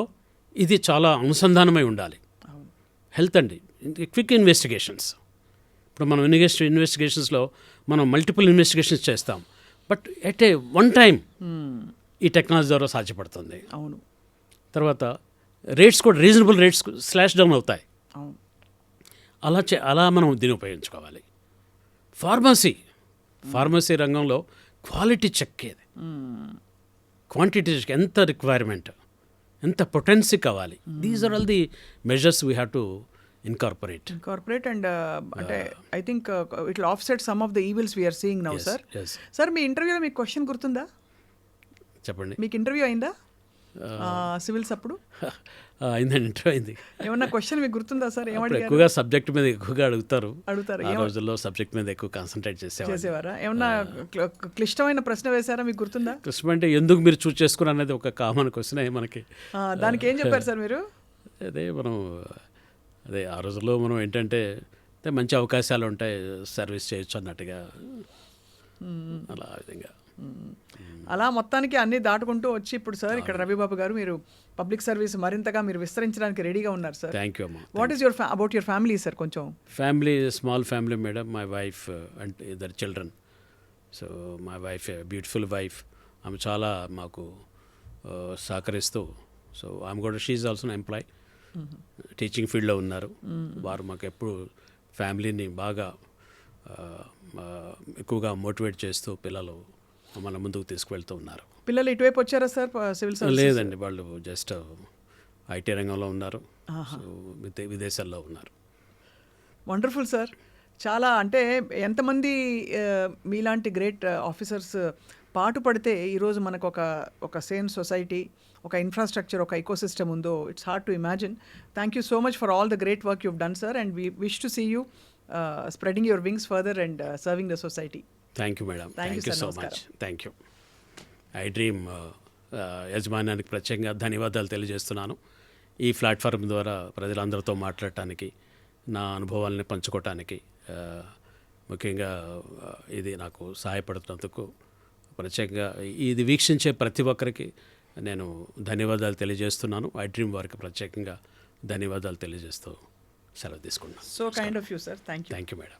ఇది చాలా అనుసంధానమై ఉండాలి. హెల్త్ అండి, క్విక్ ఇన్వెస్టిగేషన్స్. ఇప్పుడు మనం ఇన్వెస్టిగేషన్స్లో మనం మల్టిపుల్ ఇన్వెస్టిగేషన్స్ చేస్తాం, but at a one time ఈ టెక్నాలజీ ద్వారా సాధ్యపడుతుంది. అవును, తర్వాత రేట్స్ కూడా రీజనబుల్ రేట్స్ స్లాష్ డౌన్ అవుతాయి. అవును, అలా మనం దీన్ని ఉపయోగించుకోవాలి. ఫార్మసీ రంగంలో క్వాలిటీ చెక్ ఏది, క్వాంటిటీ చెక్, ఎంత రిక్వైర్మెంట్, ఎంత పొటెన్సీ కావాలి, these are all the measures we have to incorporate and అంటే I think it will offset some of the evils we're seeing now. Sir మీ ఇంటర్వ్యూలో మీకు క్వశ్చన్ గుర్తుందా? చెప్పండి. మీకు ఇంటర్వ్యూ అయిందా సివిల్స్ అప్పుడు? అయిందండి, ఇంటర్వ్యూ అయింది. ఏమన్నా క్వశ్చన్ మీకు గుర్తుందా సార్? ఎక్కువగా సబ్జెక్ట్ మీద ఎక్కువగా అడుగుతారు. ఆ రోజుల్లో సబ్జెక్ట్ మీద ఎక్కువ కాన్సన్ట్రేట్ చేసేవారా? ఏమన్నా క్లిష్టమైన ప్రశ్న వేశారా, మీకు గుర్తుందా? క్లిష్టం అంటే ఎందుకు మీరు చూస్ చేసుకున్నారు అనేది ఒక కామన్ క్వశ్చన్ మనకి. దానికి ఏం చెప్పారు సార్ మీరు? అదే ఆ రోజుల్లో మనం ఏంటంటే మంచి అవకాశాలు ఉంటాయి, సర్వీస్ చేయొచ్చు అన్నట్టుగా, అలా విధంగా అలా మొత్తానికి అన్నీ దాటుకుంటూ వచ్చి ఇప్పుడు సార్ ఇక్కడ రవిబాబు గారు మీరు పబ్లిక్ సర్వీస్ మరింతగా మీరు విస్తరించడానికి రెడీగా ఉన్నారు సార్. థ్యాంక్ యూ అమ్మా. What is about your family sir? కొంచెం family, small family madam. My wife and ఇద్దరు children. So my wife beautiful wife, ఆమె చాలా మాకు సహకరిస్తూ, సో ఆమె కూడా షీఈ్ ఆల్సో ఎంప్లాయ్, టీచింగ్ ఫీల్డ్లో ఉన్నారు. వారు మాకు ఎప్పుడు ఫ్యామిలీని బాగా ఎక్కువగా మోటివేట్ చేస్తూ పిల్లలు మన ముందుకు తీసుకువెళ్తూ ఉన్నారు. పిల్లలు ఇటువైపు వచ్చారా సార్ సివిల్ సర్వీస్? లేదండి, వాళ్ళు జస్ట్ ఐటీ రంగంలో ఉన్నారు, విదేశాల్లో ఉన్నారు. Wonderful sir. చాలా అంటే ఎంతమంది మీలాంటి గ్రేట్ ఆఫీసర్స్ పాటుపడితే ఈరోజు మనకు ఒక సేమ్ సొసైటీ, ఒక ఇన్ఫ్రాస్ట్రక్చర్, ఒక ఎకోసిస్టమ్ ఉందో it's hard to imagine. Thank you so much for all the great work you've done sir, and we wish to see you spreading your wings further and serving the society. Thank you madam, Thank you, thank you sir. So నమస్కారం. Much, thank you. I dream యజమానానికి ప్రత్యేకంగా ధన్యవాదాలు తెలియజేస్తున్నాను. ఈ platform ద్వారా ప్రజలందరితో మాట్లాడటానికి, నా అనుభవాలని పంచుకోవటానికి, ముఖ్యంగా ఇది నాకు సహాయపడుతున్నందుకు ప్రత్యేకంగా ఇది వీక్షించే ప్రతి ఒక్కరికి నేను ధన్యవాదాలు తెలియజేస్తున్నాను. ఐ డ్రీమ్ వారికి ప్రత్యేకంగా ధన్యవాదాలు తెలియజేస్తూ సెలవు తీసుకున్నాను. So kind of you sir. Thank you. Thank you madam.